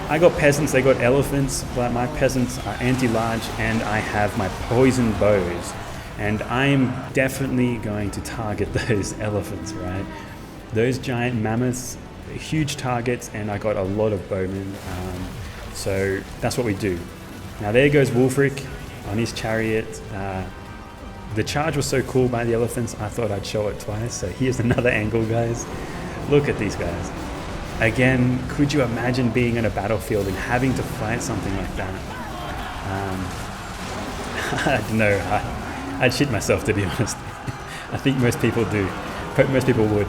I got peasants, they got elephants, but my peasants are anti-large, and I have my poison bows. And I'm definitely going to target those elephants, right? Those giant mammoths, huge targets, and I got a lot of bowmen. So that's what we do. Now there goes Wulfric on his chariot. The charge was so cool by the elephants, I thought I'd show it twice. So here's another angle, guys. Look at these guys. Again, could you imagine being on a battlefield and having to fight something like that? I don't know. I'd shit myself, to be honest. I think most people do. Most people would.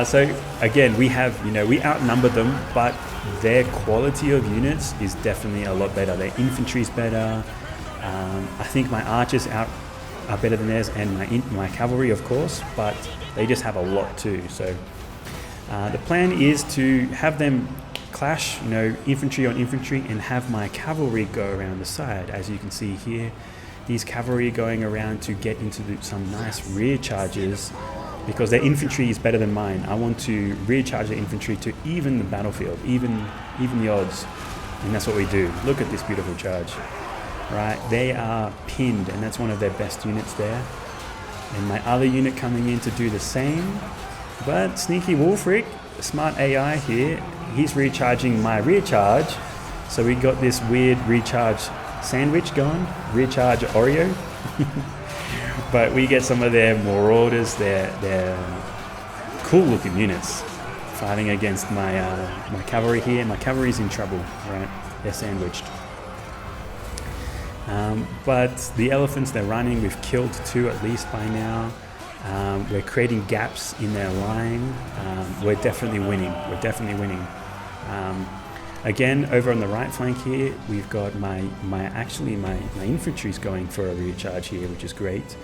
So again, we outnumber them, but their quality of units is definitely a lot better. Their infantry's better. I think my archers are better than theirs, and my cavalry, of course, but they just have a lot too. So the plan is to have them clash, infantry on infantry, and have my cavalry go around the side. As you can see here, these cavalry going around to get into some nice rear charges, because their infantry is better than mine. I want to rear charge the infantry to even the battlefield, even the odds, and that's what we do. Look at this beautiful charge. Right, they are pinned, and that's one of their best units there. And my other unit coming in to do the same. But sneaky Wulfric, smart AI here, he's recharging my rear charge. So we got this weird recharge sandwich going, recharge Oreo. But we get some of their marauders, their cool looking units fighting against my cavalry here. My cavalry's in trouble, right? They're sandwiched. But the elephants, they're running. We've killed 2 at least by now. We're creating gaps in their line. We're definitely winning. Again, over on the right flank here, we've got my infantry's going for a rear charge here, which is great.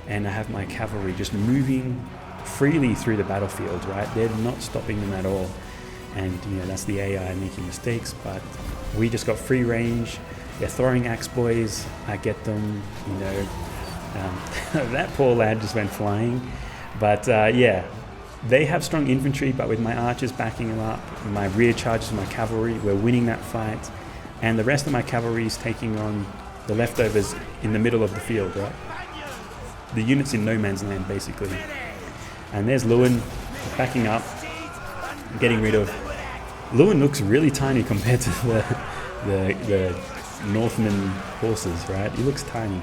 And I have my cavalry just moving freely through the battlefield, right? They're not stopping them at all. And, that's the AI making mistakes, but we just got free range. They're throwing axe boys. I get them, that poor lad just went flying. But they have strong infantry, but with my archers backing them up, my rear charges, my cavalry, we're winning that fight. And the rest of my cavalry is taking on the leftovers in the middle of the field, right? The units in no man's land, basically. And there's Louen backing up, getting rid of. Louen looks really tiny compared to the Northmen horses, right? He looks tiny.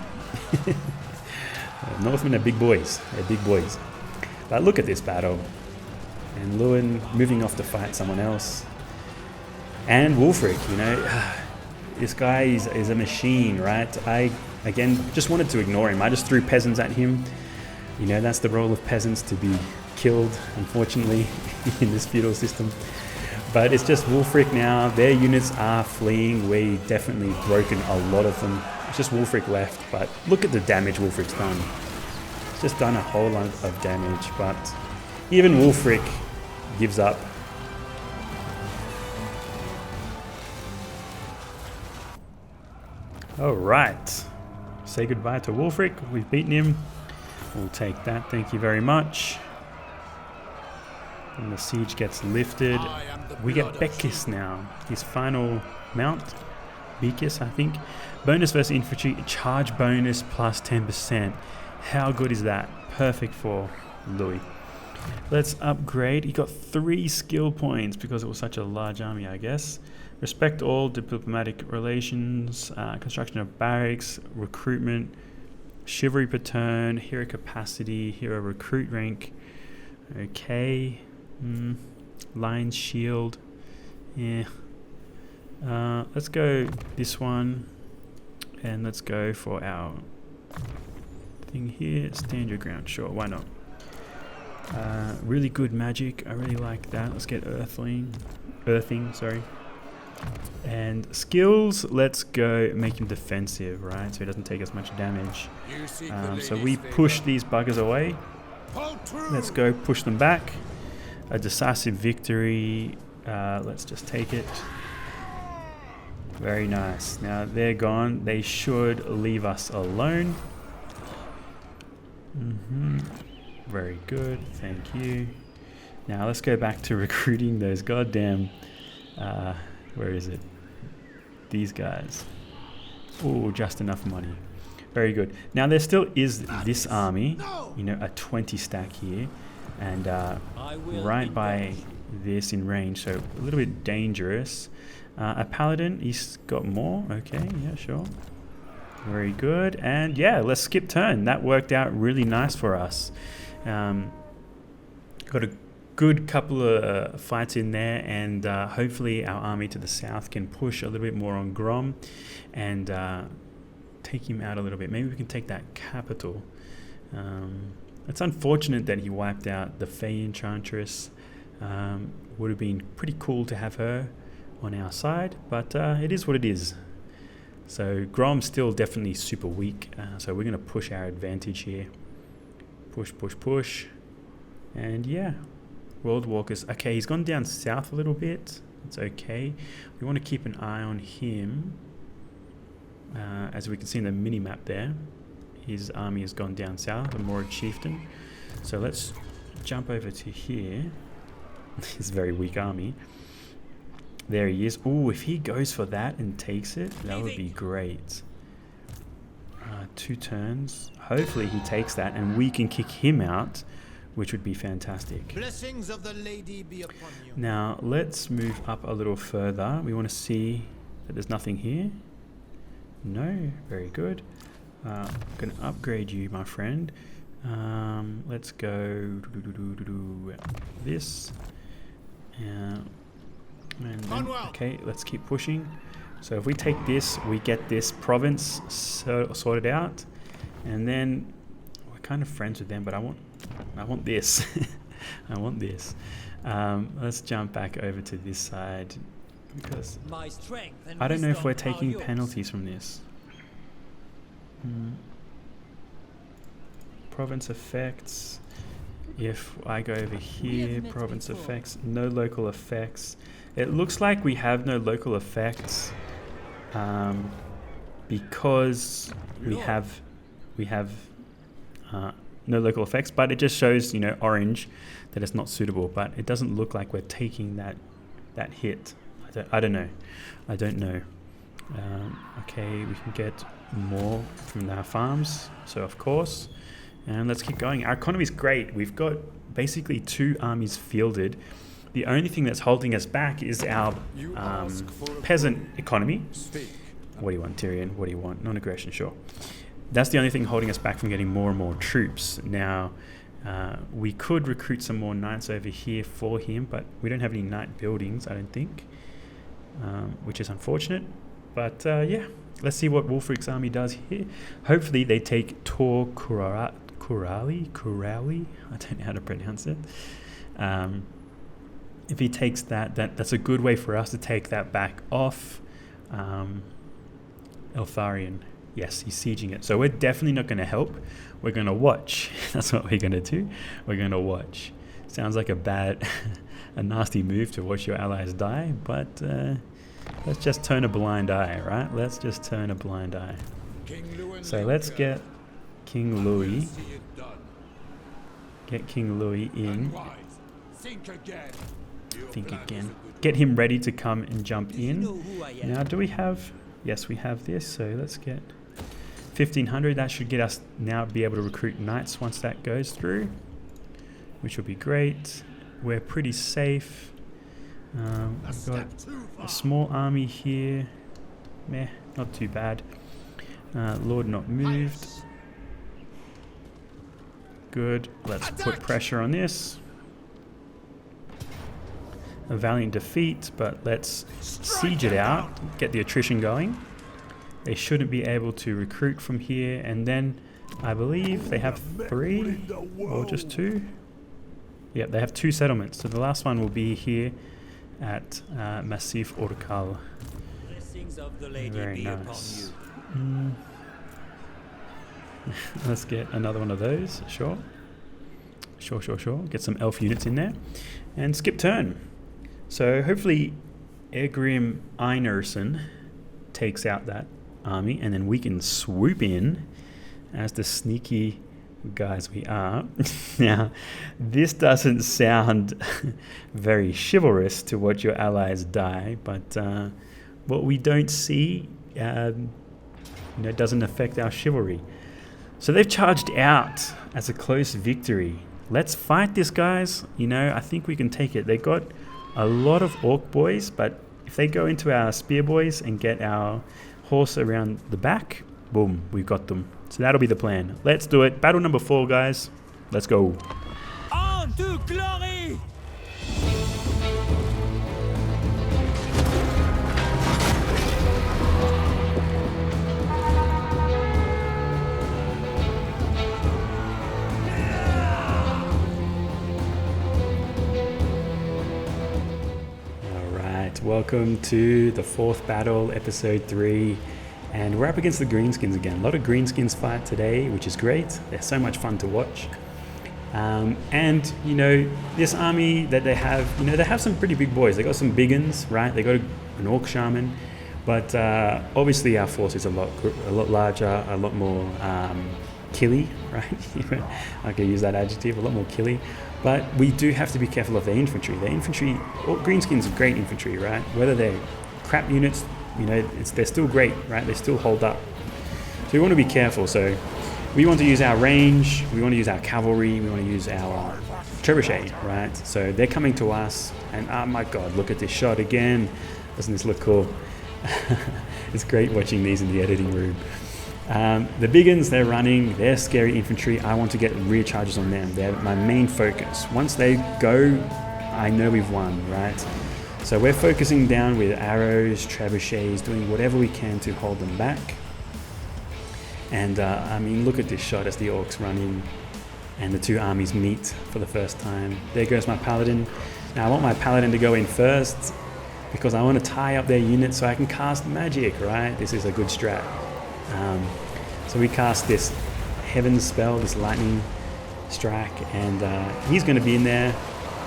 Northmen are big boys. They're big boys. But look at this battle. And Louen moving off to fight someone else. And Wulfric, this guy is a machine, right? I, again, just wanted to ignore him. I just threw peasants at him. That's the role of peasants, to be killed, unfortunately, in this feudal system. But it's just Wulfric now. Their units are fleeing. We definitely broken a lot of them. It's just Wulfric left, but look at the damage Wulfric's done. It's just done a whole lot of damage, but even Wulfric gives up. All right. Say goodbye to Wulfric. We've beaten him. We'll take that. Thank you very much. And the siege gets lifted. We get Bekis now. His final mount. Bekis, I think. Bonus versus infantry. Charge bonus plus 10%. How good is that? Perfect for Louis. Let's upgrade. He got 3 skill points because it was such a large army, I guess. Respect all diplomatic relations. Construction of barracks. Recruitment. Chivalry per turn. Hero capacity. Hero recruit rank. Okay. Line shield. Yeah. Let's go this one. And let's go for our thing here. Stand your ground. Sure, why not? Really good magic. I really like that. Let's get Earthling. earthing, sorry. And skills, let's go make him defensive, right? So he doesn't take as much damage. You seek the So lady's we favor. push these buggers away. Hold true. Let's go push them back. A decisive victory. Let's just take it. Very nice. Now they're gone. They should leave us alone. Very good. Thank you. Now let's go back to recruiting those goddamn... where is it? These guys. Oh, just enough money. Very good. Now there still is this army, you know, a 20 stack here, and right by this in range, so a little bit dangerous. A paladin, he's got more. Okay, yeah, sure. Very good. And yeah, let's skip turn. That worked out really nice for us. Got a good couple of fights in there, and hopefully our army to the south can push a little bit more on Grom and take him out a little bit. Maybe we can take that capital. It's unfortunate that he wiped out the Fey Enchantress. Would have been pretty cool to have her on our side, but it is what it is. So Grom's still definitely super weak, so we're going to push our advantage here. Push, push, push. And yeah, World Walkers. Okay, he's gone down south a little bit. It's okay. We want to keep an eye on him. As we can see in the mini-map there, his army has gone down south, the Mord Chieftain. So let's jump over to here. His very weak army. There he is. Ooh, if he goes for that and takes it, that would be great. 2 turns. Hopefully he takes that and we can kick him out, which would be fantastic. Blessings of the lady be upon you. Now let's move up a little further. We want to see that there's nothing here. No, very good. I'm going to upgrade you, my friend. Let's go this. And then, okay, let's keep pushing. So if we take this, we get this province sorted out, and then we're kind of friends with them. But I want this. I want this. Let's jump back over to this side because My strength and I don't know if wisdom we're are taking yours. penalties from this. Province effects. If I go over here, met province before. effects, no local effects. It looks like we have no local effects because we have no local effects, but it just shows, you know, orange, that it's not suitable. But it doesn't look like we're taking that hit. I don't know. Okay, we can get more from our farms, so of course. And let's keep going. Our economy is great. We've got basically 2 armies fielded. The only thing that's holding us back is our peasant economy. Speak. What do you want, Tyrion? What do you want? Non-aggression, sure. That's the only thing holding us back from getting more and more troops. Now, we could recruit some more knights over here for him, but we don't have any knight buildings, I don't think, which is unfortunate. But yeah, let's see what Wulfric's army does here. Hopefully they take Tor Kurali? I don't know how to pronounce it. If he takes that's a good way for us to take that back off. Eltharion. Yes, he's sieging it. So we're definitely not going to help. We're going to watch. That's what we're going to do. We're going to watch. Sounds like a nasty move to watch your allies die, but let's just turn a blind eye, right? Let's just turn a blind eye. King Louen So let's get King Louis. see it done. Get King Louis in. Wise. Think again. Your Think plan is again. a good Get him ready to come and jump Do you know in. who I am? Now, do we have... Yes, we have this, so let's get 1,500. That should get us now be able to recruit knights once that goes through, which will be great. We're pretty safe. We've got a small army here. Meh, not too bad. Lord not moved. Good. Let's put pressure on this. A valiant defeat, but let's siege it out, get the attrition going. They shouldn't be able to recruit from here, and then I believe they have 3 or just 2. Yep, they have 2 settlements, so the last one will be here, at Massif Orcal. Blessings of the lady Very be nice. upon you. Let's get another one of those. Sure. Get some elf units in there. And skip turn. So hopefully Egrim Einarson takes out that army, and then we can swoop in as the sneaky guys we are. Now, this doesn't sound very chivalrous to watch your allies die, but what we don't see doesn't affect our chivalry. So they've charged out as a close victory. Let's fight this, guys. I think we can take it. They got a lot of orc boys, but if they go into our spear boys and get our horse around the back, boom, we've got them. So that'll be the plan. Let's do it. Battle number 4, guys. Let's go. On to glory! Welcome to the 4th battle, episode 3, and we're up against the Greenskins again. A lot of Greenskins fight today, which is great. They're so much fun to watch. And this army that they have, they have some pretty big boys. They got some big uns, right? They got an orc shaman, but obviously our force is a lot larger, a lot more killy, right? I can use that adjective, a lot more killy. But we do have to be careful of their infantry. Their infantry, Greenskins are great infantry, right? Whether they're crap units, they're still great, right? They still hold up. So we want to be careful. So we want to use our range, we want to use our cavalry, we want to use our trebuchet, right? So they're coming to us, and oh my god, look at this shot again. Doesn't this look cool? It's great watching these in the editing room. The big uns, they're running, they're scary infantry. I want to get rear charges on them. They're my main focus. Once they go, I know we've won, right? So we're focusing down with arrows, trebuchets, doing whatever we can to hold them back. And look at this shot as the orcs run in and the two armies meet for the first time. There goes my paladin. Now I want my paladin to go in first because I want to tie up their units so I can cast magic, right? This is a good strat. So we cast this heaven spell, this lightning strike, and he's going to be in there.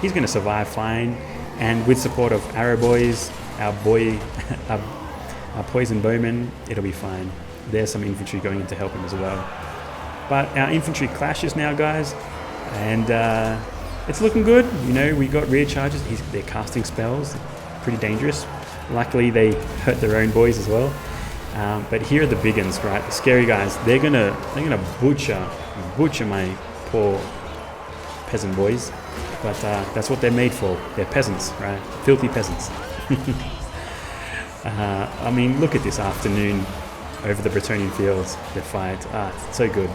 He's going to survive fine, and with support of arrow boys, our poison bowmen, it'll be fine. There's some infantry going in to help him as well. But our infantry clashes now, guys, and it's looking good. We got rear charges. They're casting spells, pretty dangerous. Luckily, they hurt their own boys as well. But here are the big uns, right? The scary guys. They're gonna butcher my poor peasant boys. But that's what they're made for. They're peasants, right? Filthy peasants. Look at this afternoon over the Bretonnian fields. The fight. It's so good.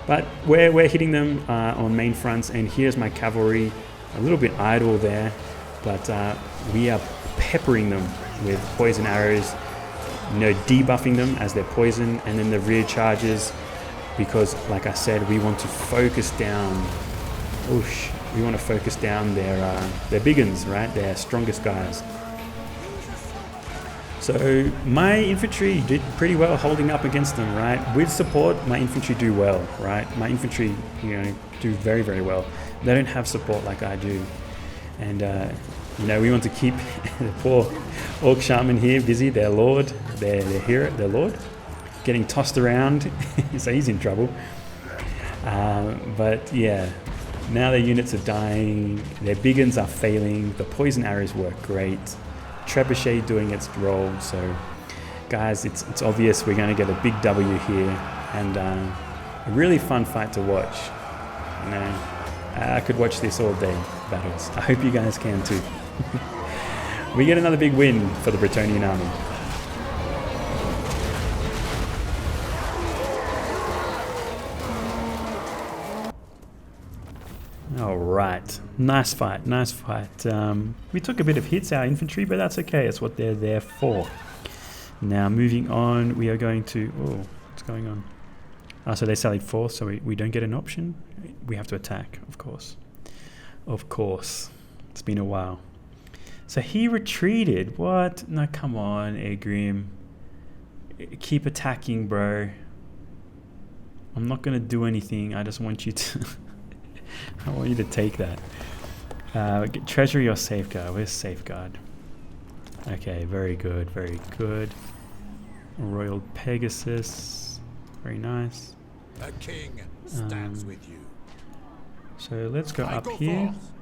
But we're hitting them on main fronts, and here's my cavalry. A little bit idle there, but we are peppering them with poison arrows. Debuffing them as they're poison, and then the rear charges, because like I said, we want to focus down their big uns, right? Their strongest guys. So my infantry did pretty well holding up against them, right? With support, my infantry do well, right? My infantry, do very, very well. They don't have support like I do. And we want to keep the poor orc shaman here busy, their lord, their hero, their lord, getting tossed around, so he's in trouble. But yeah, now their units are dying, their big uns are failing, the poison arrows work great, trebuchet doing its role. So guys, it's obvious we're going to get a big W here, and a really fun fight to watch. I could watch this all day, battles. I hope you guys can too. We get another big win for the Bretonnian army. All right, nice fight. We took a bit of hits, our infantry, but that's okay. It's what they're there for. Now, moving on, we are going to... Oh, what's going on? So they sallied forth, so we don't get an option. We have to attack, of course. Of course. It's been a while. So he retreated. What? No, come on, Egrim. Keep attacking, bro. I'm not going to do anything. I just want you to... I want you to take that. Get treasury or safeguard? Where's safeguard? Okay, very good, very good. Royal Pegasus. Very nice. A king stands with you. So let's go I up go here. forth.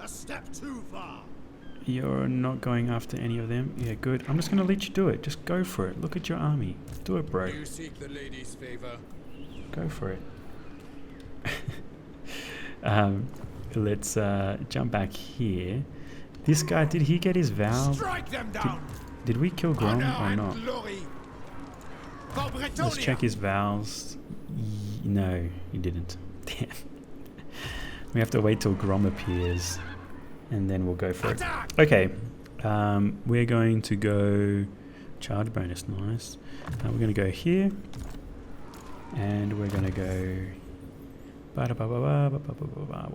A step too far. You're not going after any of them. Yeah, good. I'm just going to let you do it. Just go for it. Look at your army. Do it, bro. Do you seek the lady's favor? Go for it. Let's jump back here. This guy, did he get his vow? Strike them down. Did we kill Grom Honor or and not? glory. For Let's Bretonnia. check his vows. No, he didn't. Damn. We have to wait till Grom appears, and then we'll go for it. Attack. Okay, we're going to go charge bonus. Nice. We're going to go here, and we're going to go. What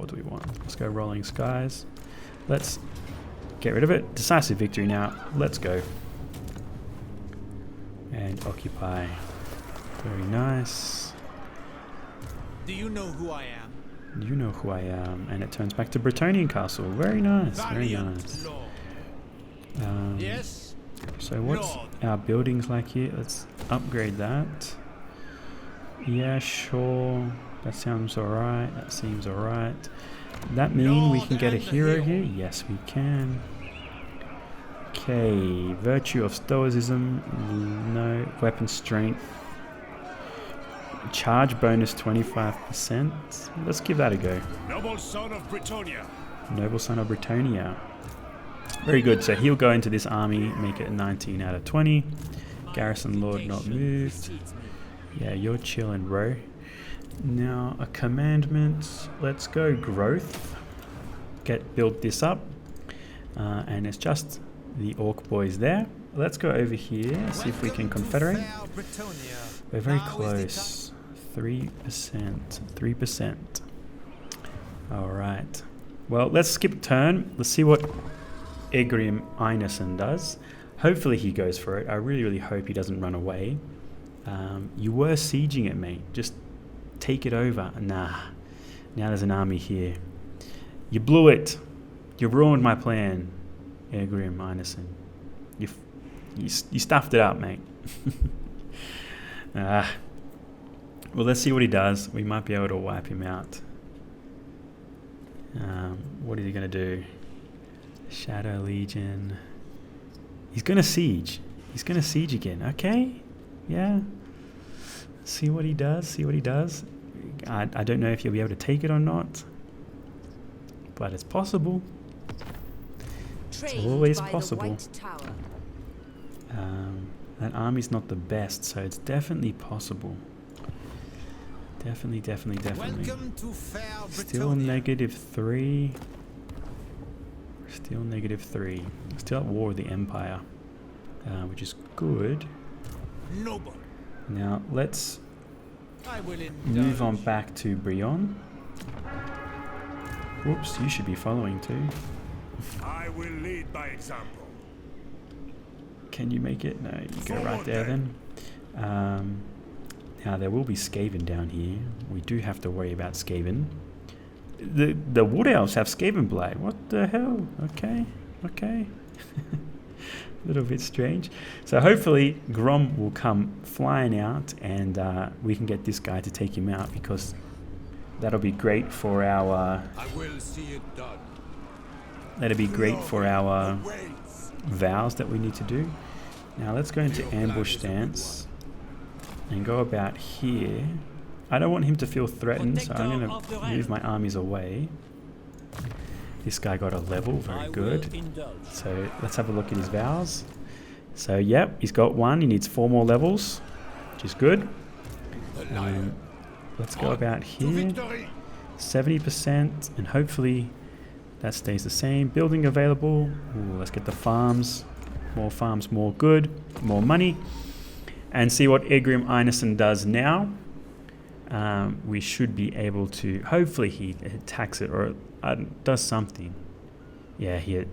do we want? Let's go Rolling Skies. Let's get rid of it. Decisive victory now. Let's go. And occupy. Very nice. Do you know who I am? You know who I am. And it turns back to Bretonnian Castle. Very nice. Very Valiant nice. Lord. Yes. So what's Lord. our buildings like here? Let's upgrade that. Yeah, sure. That sounds alright. That seems alright. That mean we can get a hero here? Yes, we can. Okay, virtue of stoicism. No. Weapon strength. Charge bonus 25%. Let's give that a go. Noble son of Bretonnia. Noble son of Bretonnia. Very good. So he'll go into this army, make it a 19 out of 20. Garrison lord not moved. Yeah, you're chilling, bro. Now a commandment. Let's go growth. Build this up, and it's just the orc boys there. Let's go over here. See if we can confederate. We're very close. 3%. 3%. All right. Well, let's skip turn. Let's see what Egrim Einarsson does. Hopefully he goes for it. I really, really hope he doesn't run away. You were sieging it, mate. Just take it over. Nah. Now there's an army here. You blew it. You ruined my plan, Egrim Einarsson. You stuffed it up, mate. Well, let's see what he does. We might be able to wipe him out. What is he going to do? Shadow Legion. He's going to siege. He's going to siege again. Okay. Yeah. See what he does. See what he does. I don't know if he'll be able to take it or not. But it's possible. It's always possible. That army's not the best, so it's definitely possible. Definitely. Welcome to fair Still Bretonnia. -3. Still -3. Still at war with the Empire, which is good. Noble. Now let's I will move on indulge. back to Brion. Whoops, you should be following too. I will lead by example. Can you make it? No, you go right there then. Now there will be Skaven down here. We do have to worry about Skaven. The Wood Elves have Skaven Blade. What the hell? Okay. A little bit strange. So hopefully Grom will come flying out and we can get this guy to take him out, because that'll be great for our I will see it done. vows that we need to do. Now let's go into ambush stance and go about here. I don't want him to feel threatened, so I'm going to move my armies away. This guy got a level, very good. So let's have a look at his vows. So yep, he's got 1. He needs 4 more levels, which is good. Let's go about here. 70%, and hopefully that stays the same. Building available. Ooh, let's get the farms. More farms, more good, more money. And see what Egrim Einarsson does now. We should be able to, hopefully he attacks it or does something. Yeah, he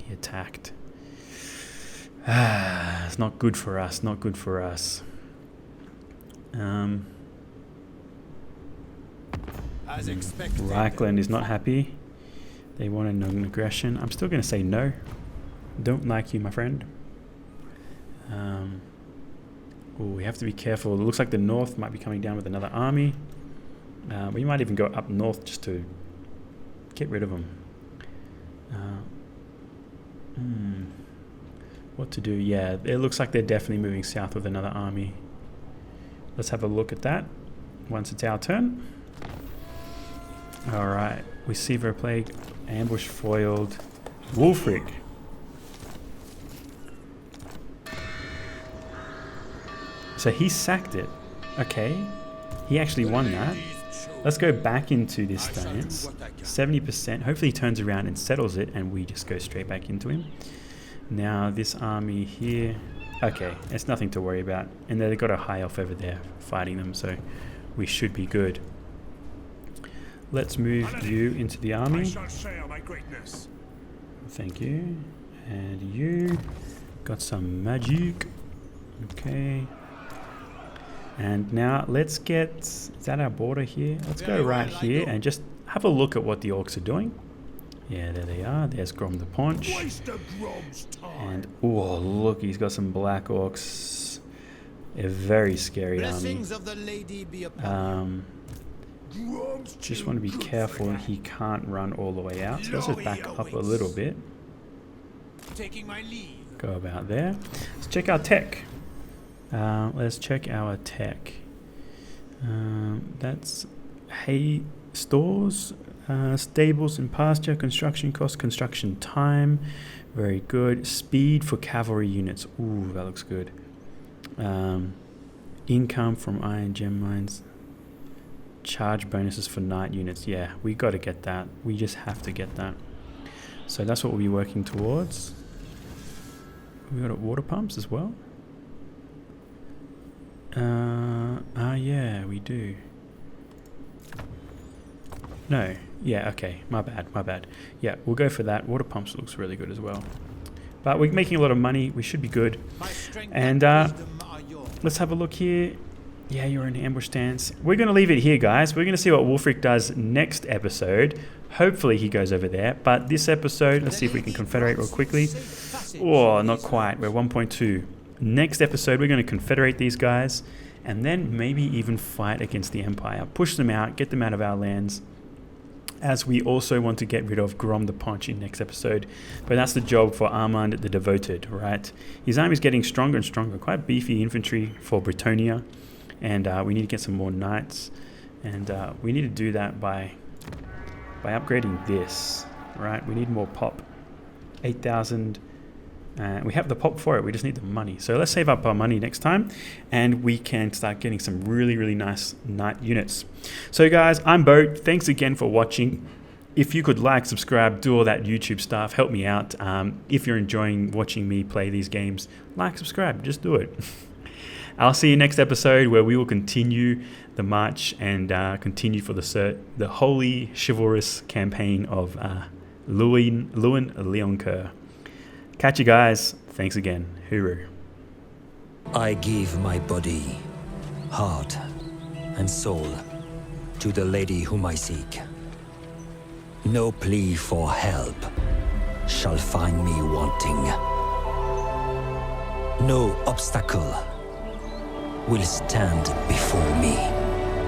He attacked. It's not good for us. Not good for us. As expected. Reichland is not happy. They want a non-aggression. I'm still going to say no. Don't like you, my friend. We have to be careful. It looks like the North might be coming down with another army. We might even go up north just to get rid of them. What to do? Yeah, it looks like they're definitely moving south with another army. Let's have a look at that once it's our turn. Alright, we see Severe Plague, ambush foiled, Wulfric. So he sacked it. Okay, he actually won that. Let's go back into this stance. 70%. Hopefully he turns around and settles it and we just go straight back into him. Now this army here. Okay, it's nothing to worry about. And they've got a high elf over there fighting them, so we should be good. Let's move you into the army. Thank you. And you got some magic. Okay. And now let's get, is that our border here? Let's go right here and just have a look at what the orcs are doing. Yeah, there they are. There's Grom the Paunch. And, oh, look, he's got some black orcs. A very scary army. Just want to be careful he can't run all the way out. So let's just back up a little bit. Go about there. Let's check our tech. Let's check our tech. That's hay stores, stables and pasture, construction cost, construction time. Very good. Speed for cavalry units. Ooh, that looks good. Income from iron gem mines. Charge bonuses for knight units. Yeah, we got to get that. We just have to get that. So that's what we'll be working towards. We got water pumps as well. Yeah, we do. No, yeah, okay, my bad. Yeah, we'll go for that. Water pumps looks really good as well. But we're making a lot of money. We should be good. And let's have a look here. Yeah, you're in ambush stance. We're going to leave it here, guys. We're going to see what Wulfric does next episode. Hopefully he goes over there. But this episode, let's see if we can confederate real quickly. Oh, not quite. We're 1.2. Next episode, we're going to confederate these guys and then maybe even fight against the Empire. Push them out, get them out of our lands, as we also want to get rid of Grom the Paunch in next episode. But that's the job for Armand the Devoted, right? His army is getting stronger and stronger. Quite beefy infantry for Bretonnia. And we need to get some more knights. And we need to do that by upgrading this, right? We need more pop. 8,000. We have the pop for it. We just need the money. So let's save up our money next time. And we can start getting some really, really nice knight units. So guys, I'm Boat. Thanks again for watching. If you could like, subscribe, do all that YouTube stuff, help me out. If you're enjoying watching me play these games, like, subscribe, just do it. I'll see you next episode where we will continue the march and continue for the holy chivalrous campaign of Louen Leoncoeur. Catch you guys. Thanks again. Hooroo. I give my body, heart, and soul to the lady whom I seek. No plea for help shall find me wanting. No obstacle will stand before me.